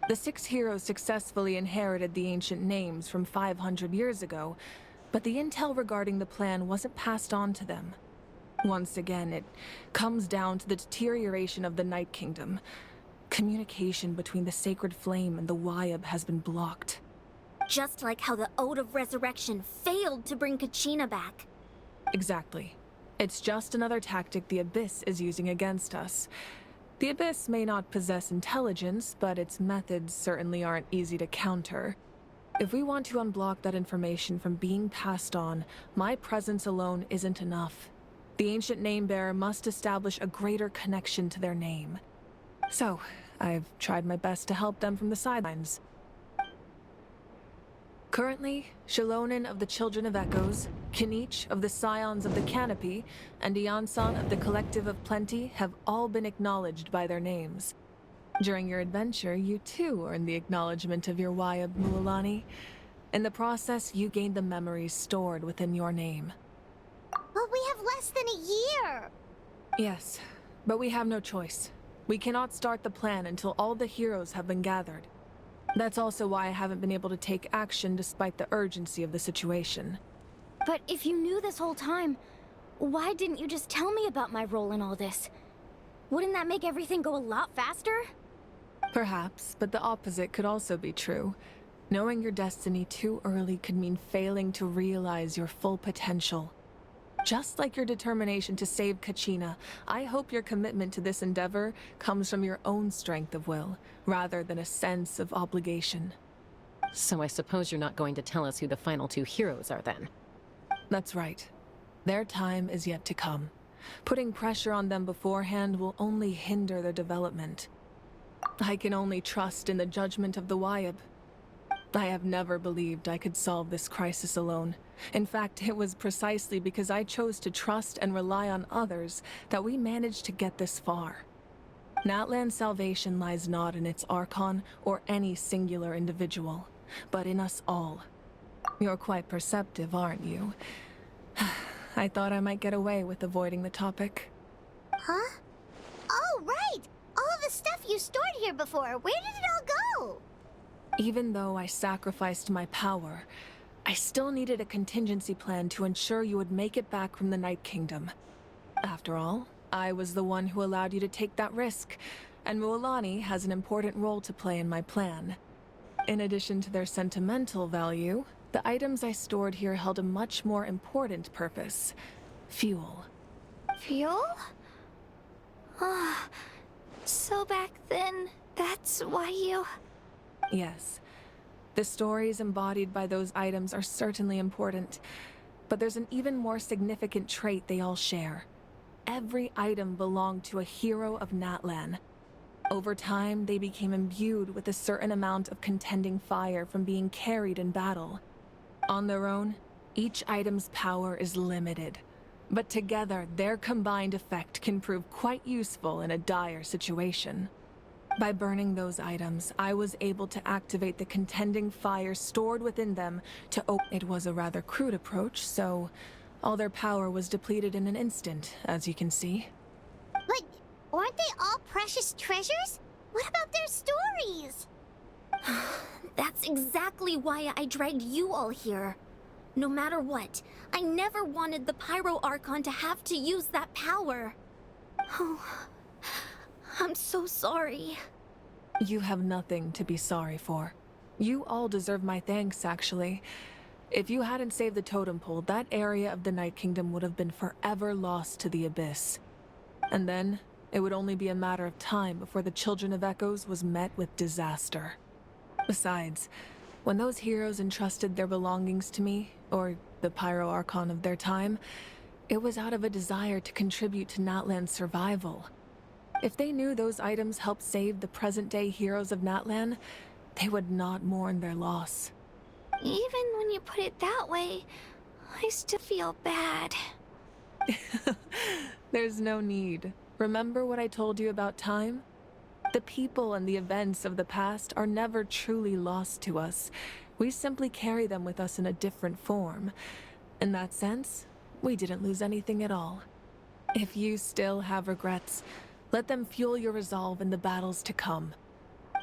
The 6 heroes successfully inherited the ancient names from 500 years ago, but the intel regarding the plan wasn't passed on to them. Once again, it comes down to the deterioration of the Night Kingdom. Communication between the Sacred Flame and the Wyab has been blocked. Just like how the Ode of Resurrection failed to bring Kachina back. Exactly. It's just another tactic the Abyss is using against us. The Abyss may not possess intelligence, but its methods certainly aren't easy to counter. If we want to unblock that information from being passed on, my presence alone isn't enough. The ancient name-bearer must establish a greater connection to their name. So, I've tried my best to help them from the sidelines. Currently, Shalonin of the Children of Echoes, Kinich of the Scions of the Canopy, and Iansan of the Collective of Plenty have all been acknowledged by their names. During your adventure, you too earned the acknowledgement of your Wyab, Mualani. In the process, you gained the memories stored within your name. But we have less than a year! Yes, but we have no choice. We cannot start the plan until all the heroes have been gathered. That's also why I haven't been able to take action despite the urgency of the situation. But if you knew this whole time, why didn't you just tell me about my role in all this? Wouldn't that make everything go a lot faster? Perhaps, but the opposite could also be true. Knowing your destiny too early could mean failing to realize your full potential. Just like your determination to save Kachina, I hope your commitment to this endeavor comes from your own strength of will, rather than a sense of obligation. So I suppose you're not going to tell us who the final 2 heroes are then? That's right. Their time is yet to come. Putting pressure on them beforehand will only hinder their development. I can only trust in the judgment of the Wyab. I have never believed I could solve this crisis alone. In fact, it was precisely because I chose to trust and rely on others that we managed to get this far. Natlan's salvation lies not in its Archon or any singular individual, but in us all. You're quite perceptive, aren't you? I thought I might get away with avoiding the topic. Huh? Oh, right! All of the stuff you stored here before, where did it all go? Even though I sacrificed my power, I still needed a contingency plan to ensure you would make it back from the Night Kingdom. After all, I was the one who allowed you to take that risk, and Mualani has an important role to play in my plan. In addition to their sentimental value, the items I stored here held a much more important purpose: fuel. Fuel? Ah, so back then, that's why you... Yes. The stories embodied by those items are certainly important, but there's an even more significant trait they all share. Every item belonged to a hero of Natlan. Over time, they became imbued with a certain amount of contending fire from being carried in battle. On their own, each item's power is limited, but together, their combined effect can prove quite useful in a dire situation. By burning those items, I was able to activate the contending fire stored within them to open. It was a rather crude approach, so all their power was depleted in an instant, as you can see. But aren't they all precious treasures? What about their stories? That's exactly why I dragged you all here. No matter what, I never wanted the Pyro Archon to have to use that power. Oh, I'm so sorry. You have nothing to be sorry for. You all deserve my thanks, actually. If you hadn't saved the totem pole, that area of the Night Kingdom would have been forever lost to the Abyss. And then, it would only be a matter of time before the Children of Echoes was met with disaster. Besides, when those heroes entrusted their belongings to me, or the Pyro Archon of their time, it was out of a desire to contribute to Natlan's survival. If they knew those items helped save the present-day heroes of Natlan, they would not mourn their loss. Even when you put it that way, I still feel bad. There's no need. Remember what I told you about time? The people and the events of the past are never truly lost to us. We simply carry them with us in a different form. In that sense, we didn't lose anything at all. If you still have regrets, let them fuel your resolve in the battles to come.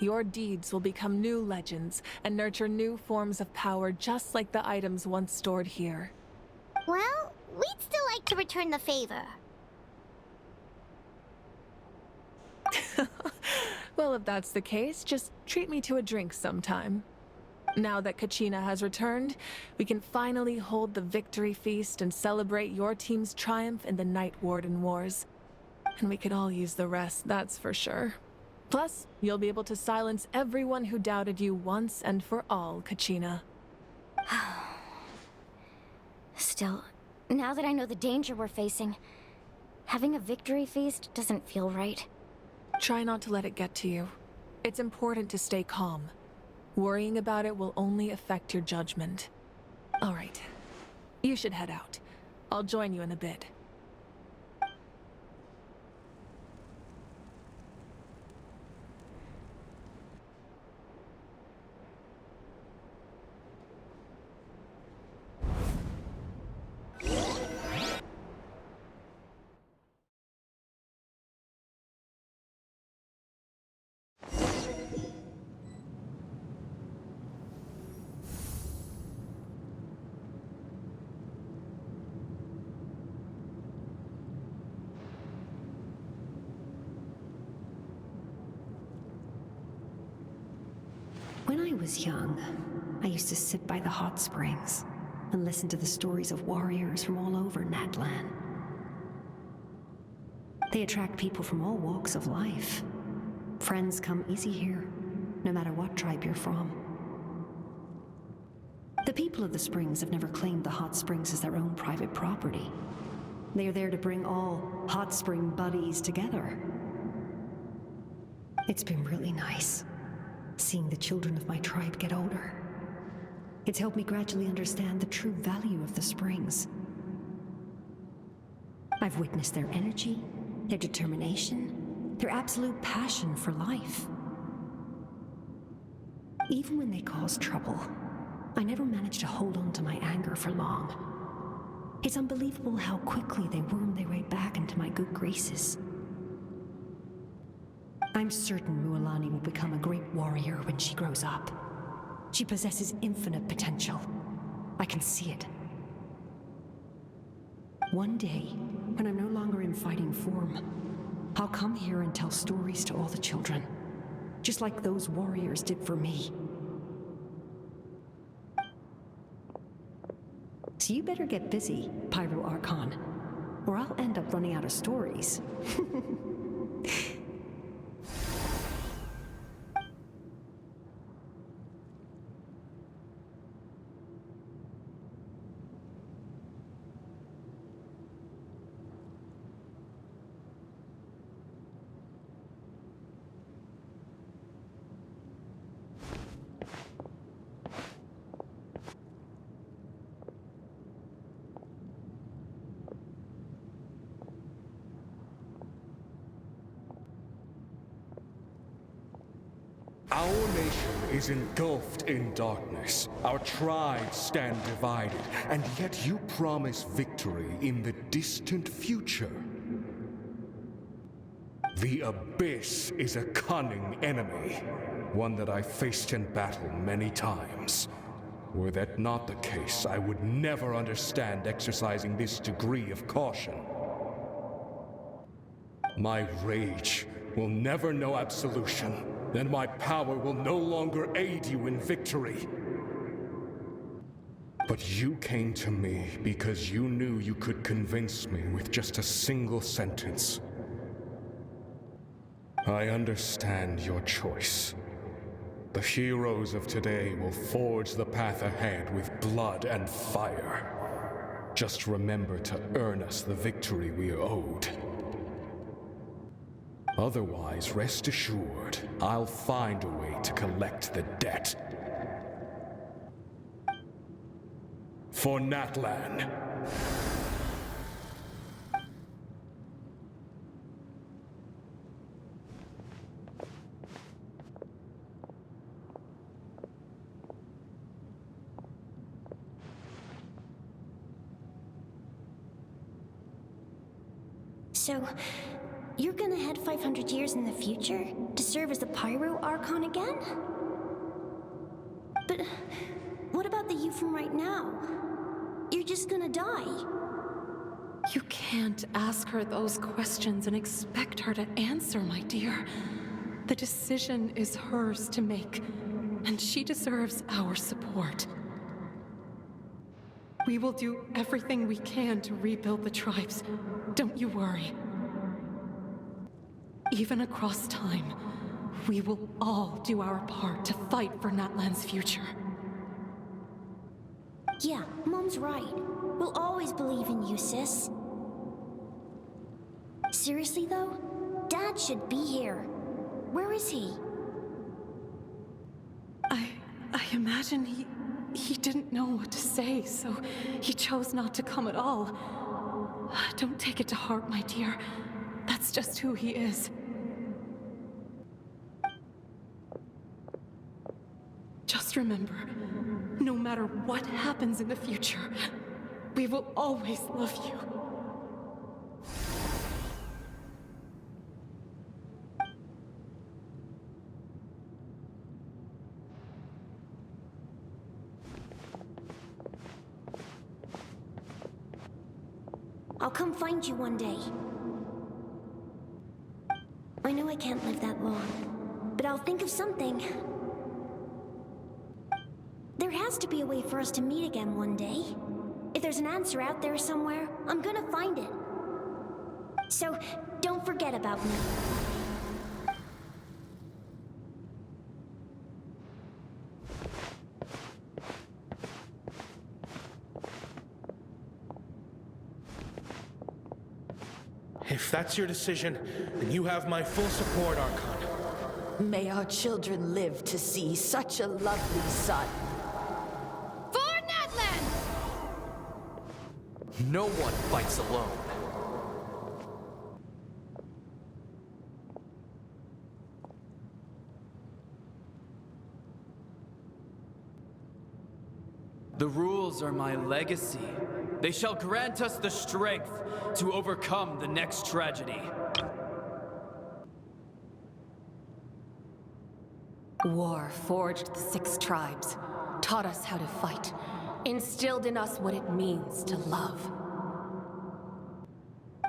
Your deeds will become new legends and nurture new forms of power just like the items once stored here. Well, we'd still like to return the favor. Well, if that's the case, just treat me to a drink sometime. Now that Kachina has returned, we can finally hold the victory feast and celebrate your team's triumph in the Night Warden Wars. And we could all use the rest, that's for sure. Plus, you'll be able to silence everyone who doubted you once and for all, Kachina. Still, now that I know the danger we're facing, having a victory feast doesn't feel right. Try not to let it get to you. It's important to stay calm. Worrying about it will only affect your judgment. All right. You should head out. I'll join you in a bit. When I was young, I used to sit by the hot springs and listen to the stories of warriors from all over Natlan. They attract people from all walks of life. Friends come easy here, no matter what tribe you're from. The people of the springs have never claimed the hot springs as their own private property. They are there to bring all hot spring buddies together. It's been really nice, seeing the children of my tribe get older. It's helped me gradually understand the true value of the springs. I've witnessed their energy, their determination, their absolute passion for life. Even when they cause trouble, I never managed to hold on to my anger for long. It's unbelievable how quickly they worm their way back into my good graces. I'm certain Mualani will become a great warrior when she grows up. She possesses infinite potential. I can see it. One day, when I'm no longer in fighting form, I'll come here and tell stories to all the children, just like those warriors did for me. So you better get busy, Pyro Archon, or I'll end up running out of stories. nation is engulfed in darkness. Our tribes stand divided, and yet you promise victory in the distant future. The Abyss is a cunning enemy, one that I faced in battle many times. Were that not the case, I would never understand exercising this degree of caution. My rage will never know absolution, and my power will no longer aid you in victory. But you came to me because you knew you could convince me with just a single sentence. I understand your choice. The heroes of today will forge the path ahead with blood and fire. Just remember to earn us the victory we are owed. Otherwise, rest assured, I'll find a way to collect the debt. For Natlan. So, you're gonna head 500 years in the future to serve as the Pyro Archon again? But what about the you from right now? You're just gonna die. You can't ask her those questions and expect her to answer, my dear. The decision is hers to make, and she deserves our support. We will do everything we can to rebuild the tribes. Don't you worry. Even across time, we will all do our part to fight for Natlan's future. Yeah, Mom's right. We'll always believe in you, sis. Seriously, though? Dad should be here. Where is he? I imagine he didn't know what to say, so he chose not to come at all. Don't take it to heart, my dear. That's just who he is. Just remember, no matter what happens in the future, we will always love you. I'll come find you one day. I know I can't live that long, but I'll think of something. There has to be a way for us to meet again one day. If there's an answer out there somewhere, I'm gonna find it. So, don't forget about me. If that's your decision, then you have my full support, Archon. May our children live to see such a lovely son. For Natlan! No one fights alone. The rules are my legacy. They shall grant us the strength to overcome the next tragedy. War forged the 6 tribes, taught us how to fight, instilled in us what it means to love.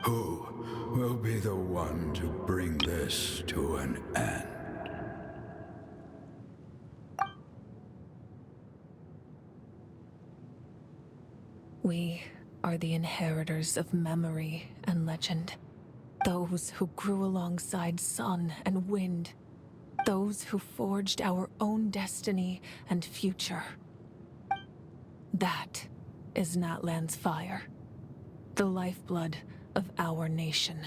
Who will be the one to bring this to an end? We are the inheritors of memory and legend. Those who grew alongside sun and wind. Those who forged our own destiny and future. That is Natlan's fire. The lifeblood of our nation.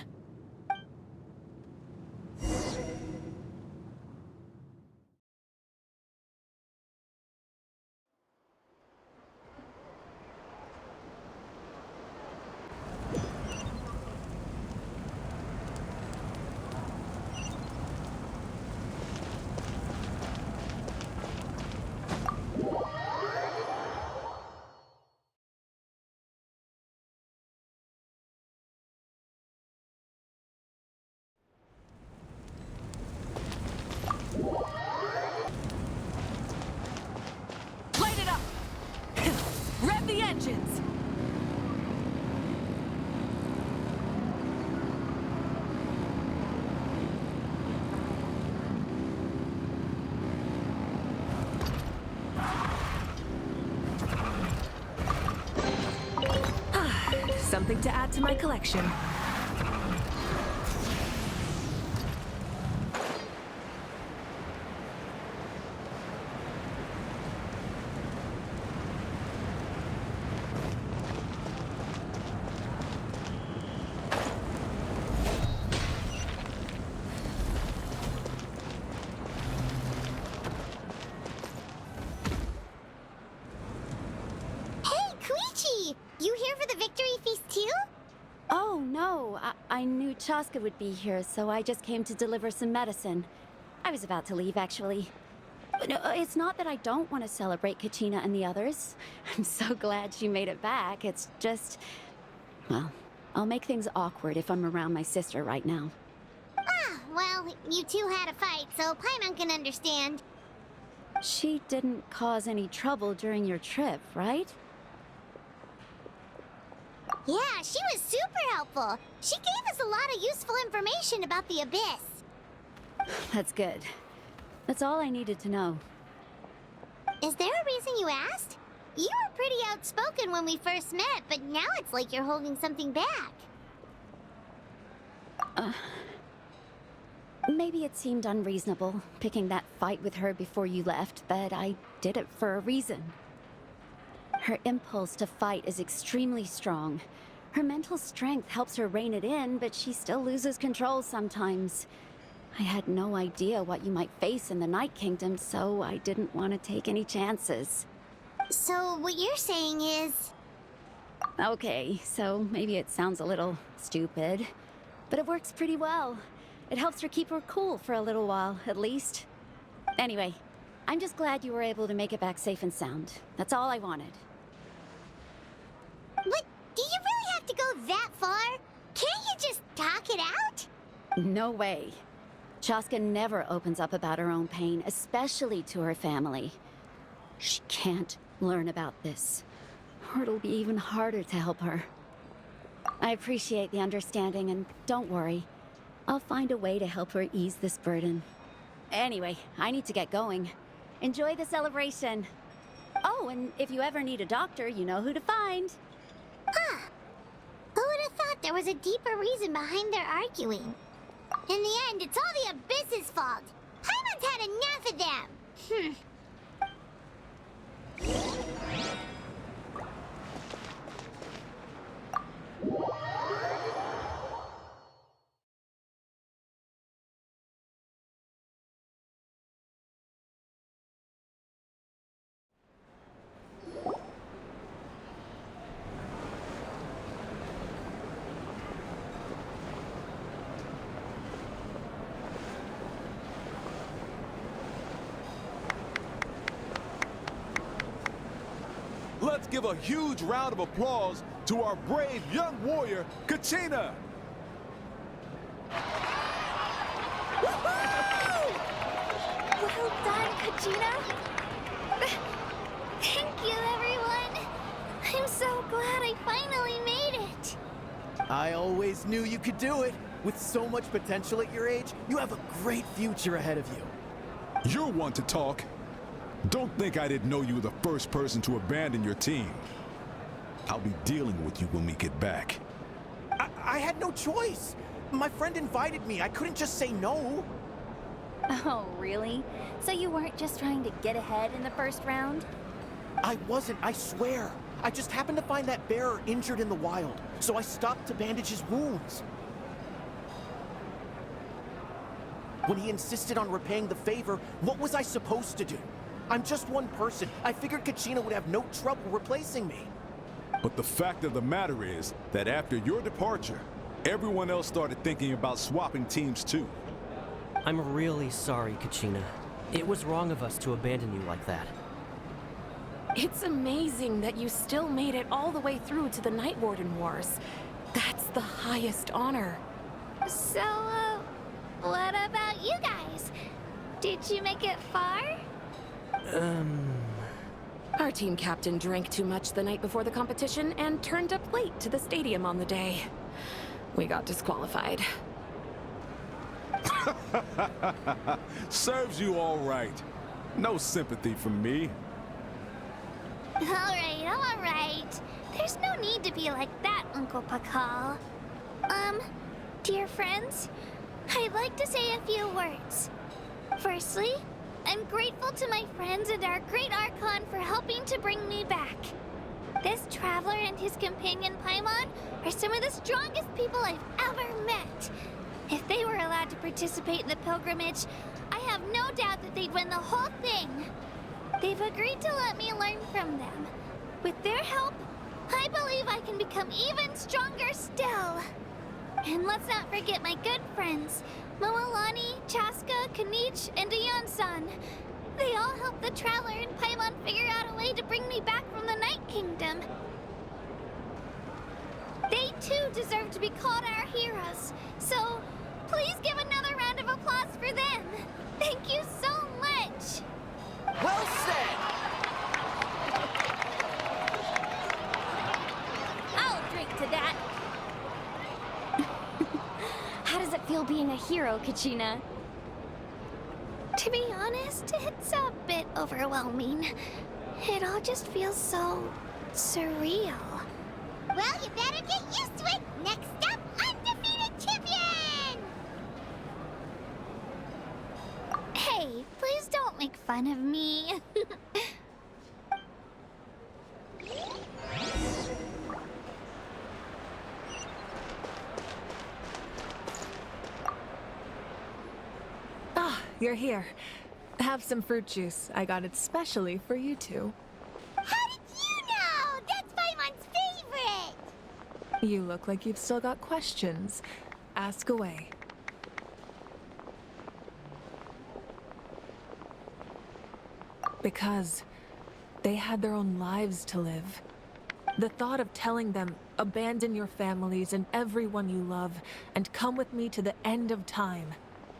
engines! Something to add to my collection. I knew Chaska would be here, so I just came to deliver some medicine. I was about to leave, actually. No, it's not that I don't want to celebrate Kachina and the others. I'm so glad she made it back. It's just... well, I'll make things awkward if I'm around my sister right now. Ah, well, you two had a fight, so Paimon can understand. She didn't cause any trouble during your trip, right? Yeah, she was super helpful. She gave us a lot of useful information about the Abyss. That's good. That's all I needed to know. Is there a reason you asked? You were pretty outspoken when we first met, but now it's like you're holding something back. Maybe it seemed unreasonable, picking that fight with her before you left, but I did it for a reason. Her impulse to fight is extremely strong. Her mental strength helps her rein it in, but she still loses control sometimes. I had no idea what you might face in the Night Kingdom, so I didn't want to take any chances. So what you're saying is... Okay, so maybe it sounds a little stupid, but it works pretty well. It helps her keep her cool for a little while, at least. Anyway, I'm just glad you were able to make it back safe and sound. That's all I wanted. What? Do you really have to go that far? Can't you just talk it out? No way. Chaska never opens up about her own pain, especially to her family. She can't learn about this, or it'll be even harder to help her. I appreciate the understanding, and don't worry. I'll find a way to help her ease this burden. Anyway, I need to get going. Enjoy the celebration. Oh, and if you ever need a doctor, you know who to find. Huh. Who would have thought there was a deeper reason behind their arguing? In the end, it's all the Abyss's fault. Paimon's had enough of them. Let's give a huge round of applause to our brave young warrior, Kachina! Well done, Kachina! Thank you, everyone! I'm so glad I finally made it! I always knew you could do it. With so much potential at your age, you have a great future ahead of you. You're one to talk. Don't think I didn't know you were the first person to abandon your team. I'll be dealing with you when we get back. I had no choice. My friend invited me. I couldn't just say no. Oh, really? So you weren't just trying to get ahead in the first round? I wasn't, I swear. I just happened to find that bearer injured in the wild, so I stopped to bandage his wounds. When he insisted on repaying the favor, what was I supposed to do? I'm just one person. I figured Kachina would have no trouble replacing me. But the fact of the matter is that after your departure, everyone else started thinking about swapping teams too. I'm really sorry, Kachina. It was wrong of us to abandon you like that. It's amazing that you still made it all the way through to the Night Warden Wars. That's the highest honor. So, what about you guys? Did you make it far? Our team captain drank too much the night before the competition and turned up late to the stadium on the day. We got disqualified. Serves you all right. No sympathy from me. All right. There's no need to be like that, Uncle Pakal. Dear friends, I'd like to say a few words. Firstly, I'm grateful to my friends and our great Archon for helping to bring me back. This traveler and his companion Paimon are some of the strongest people I've ever met. If they were allowed to participate in the pilgrimage, I have no doubt that they'd win the whole thing. They've agreed to let me learn from them. With their help, I believe I can become even stronger still. And let's not forget my good friends, Moalani, Chaska, Kanich, and Ayan-san. They all helped the Traveler and Paimon figure out a way to bring me back from the Night Kingdom. They too deserve to be called our heroes, so please give another round of applause for them. Thank you so much. Well said! I'll drink to that. How does it feel being a hero, Kachina? To be honest, it's a bit overwhelming. It all just feels so surreal. Well, you better get used to it. Next up, undefeated champion! Hey, please don't make fun of me. Ah, you're here. Have some fruit juice. I got it specially for you two. How did you know? That's Paimon's favorite! You look like you've still got questions. Ask away. Because they had their own lives to live. The thought of telling them, abandon your families and everyone you love, and come with me to the end of time,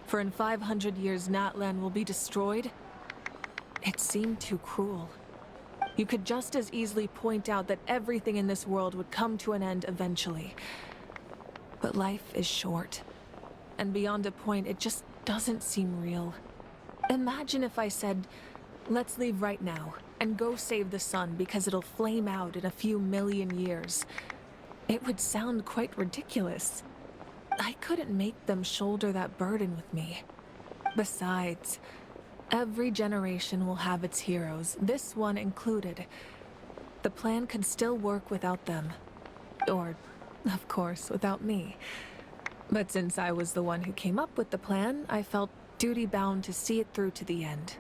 for in 500 years Natlan will be destroyed, it seemed too cruel. You could just as easily point out that everything in this world would come to an end eventually. But life is short, and beyond a point, it just doesn't seem real. Imagine if I said, let's leave right now, and go save the sun because it'll flame out in a few million years. It would sound quite ridiculous. I couldn't make them shoulder that burden with me. Besides, every generation will have its heroes, this one included. The plan could still work without them. Or, of course, without me. But since I was the one who came up with the plan, I felt duty-bound to see it through to the end.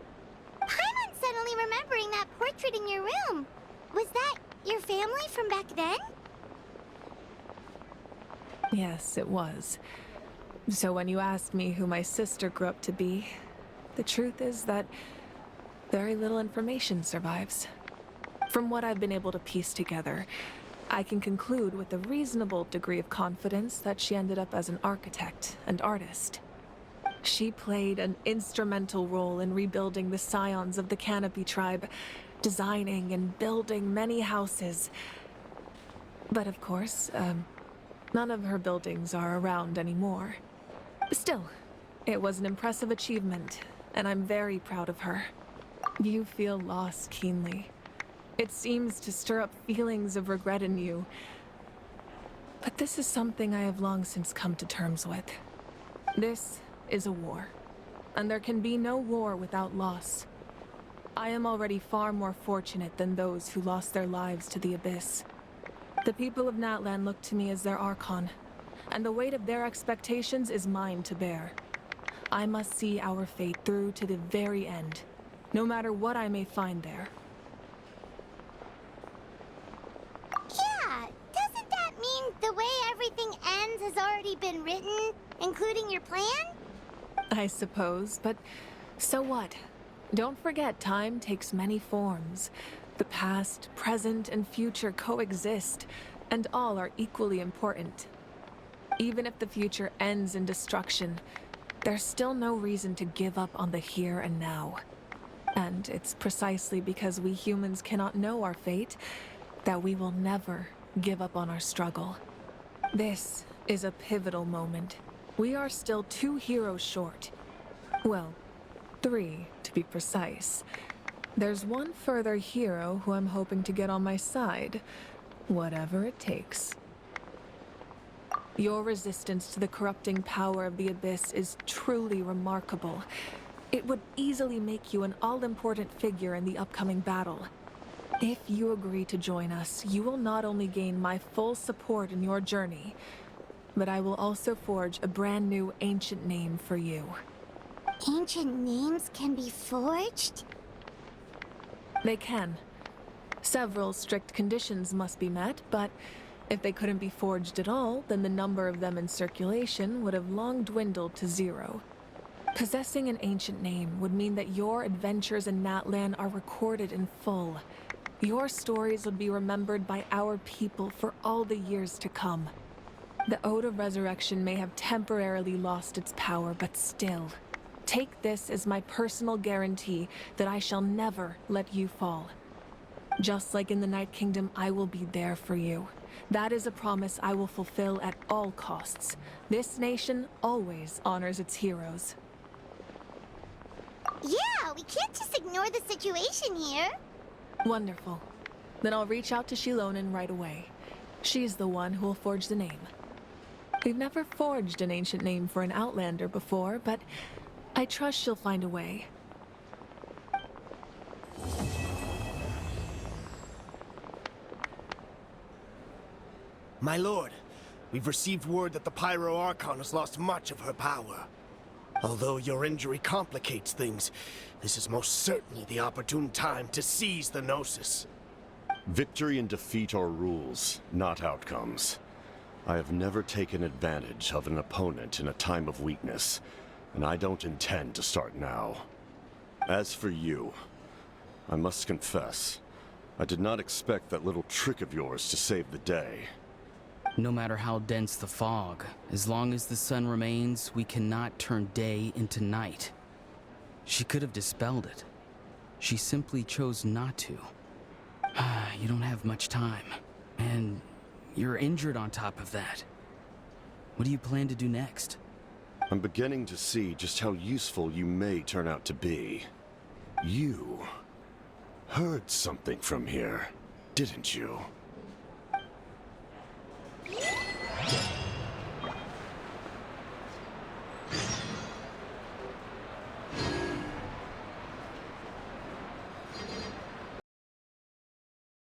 Paimon's suddenly remembering that portrait in your room. Was that your family from back then? Yes, it was. So when you asked me who my sister grew up to be, the truth is that very little information survives. From what I've been able to piece together, I can conclude with a reasonable degree of confidence that she ended up as an architect and artist. She played an instrumental role in rebuilding the scions of the Canopy tribe, designing and building many houses. But of course, none of her buildings are around anymore. Still, it was an impressive achievement, and I'm very proud of her. You feel loss keenly. It seems to stir up feelings of regret in you. But this is something I have long since come to terms with. This is a war, and there can be no war without loss. I am already far more fortunate than those who lost their lives to the Abyss. The people of Natlan look to me as their Archon, and the weight of their expectations is mine to bear. I must see our fate through to the very end, no matter what I may find there. Yeah, doesn't that mean the way everything ends has already been written, including your plan? I suppose, but so what? Don't forget, time takes many forms. The past, present, and future coexist, and all are equally important. Even if the future ends in destruction, there's still no reason to give up on the here and now. And it's precisely because we humans cannot know our fate that we will never give up on our struggle. This is a pivotal moment. We are still 2 heroes short. Well, 3 to be precise. There's one further hero who I'm hoping to get on my side, whatever it takes. Your resistance to the corrupting power of the Abyss is truly remarkable. It would easily make you an all-important figure in the upcoming battle. If you agree to join us, you will not only gain my full support in your journey, but I will also forge a brand new ancient name for you. Ancient names can be forged? They can. Several strict conditions must be met, but if they couldn't be forged at all, then the number of them in circulation would have long dwindled to 0. Possessing an ancient name would mean that your adventures in Natlan are recorded in full. Your stories would be remembered by our people for all the years to come. The Ode of Resurrection may have temporarily lost its power, but still, take this as my personal guarantee that I shall never let you fall. Just like in the Night Kingdom, I will be there for you. That is a promise I will fulfill at all costs. This nation always honors its heroes. Yeah, we can't just ignore the situation here. Wonderful. Then I'll reach out to Shilonen right away. She's the one who will forge the name. We've never forged an ancient name for an Outlander before, but I trust she'll find a way. My lord, we've received word that the Pyro Archon has lost much of her power. Although your injury complicates things, this is most certainly the opportune time to seize the Gnosis. Victory and defeat are rules, not outcomes. I have never taken advantage of an opponent in a time of weakness, and I don't intend to start now. As for you, I must confess, I did not expect that little trick of yours to save the day. No matter how dense the fog, as long as the sun remains, we cannot turn day into night. She could have dispelled it. She simply chose not to. You don't have much time, and you're injured on top of that. What do you plan to do next? I'm beginning to see just how useful you may turn out to be. You heard something from here, didn't you?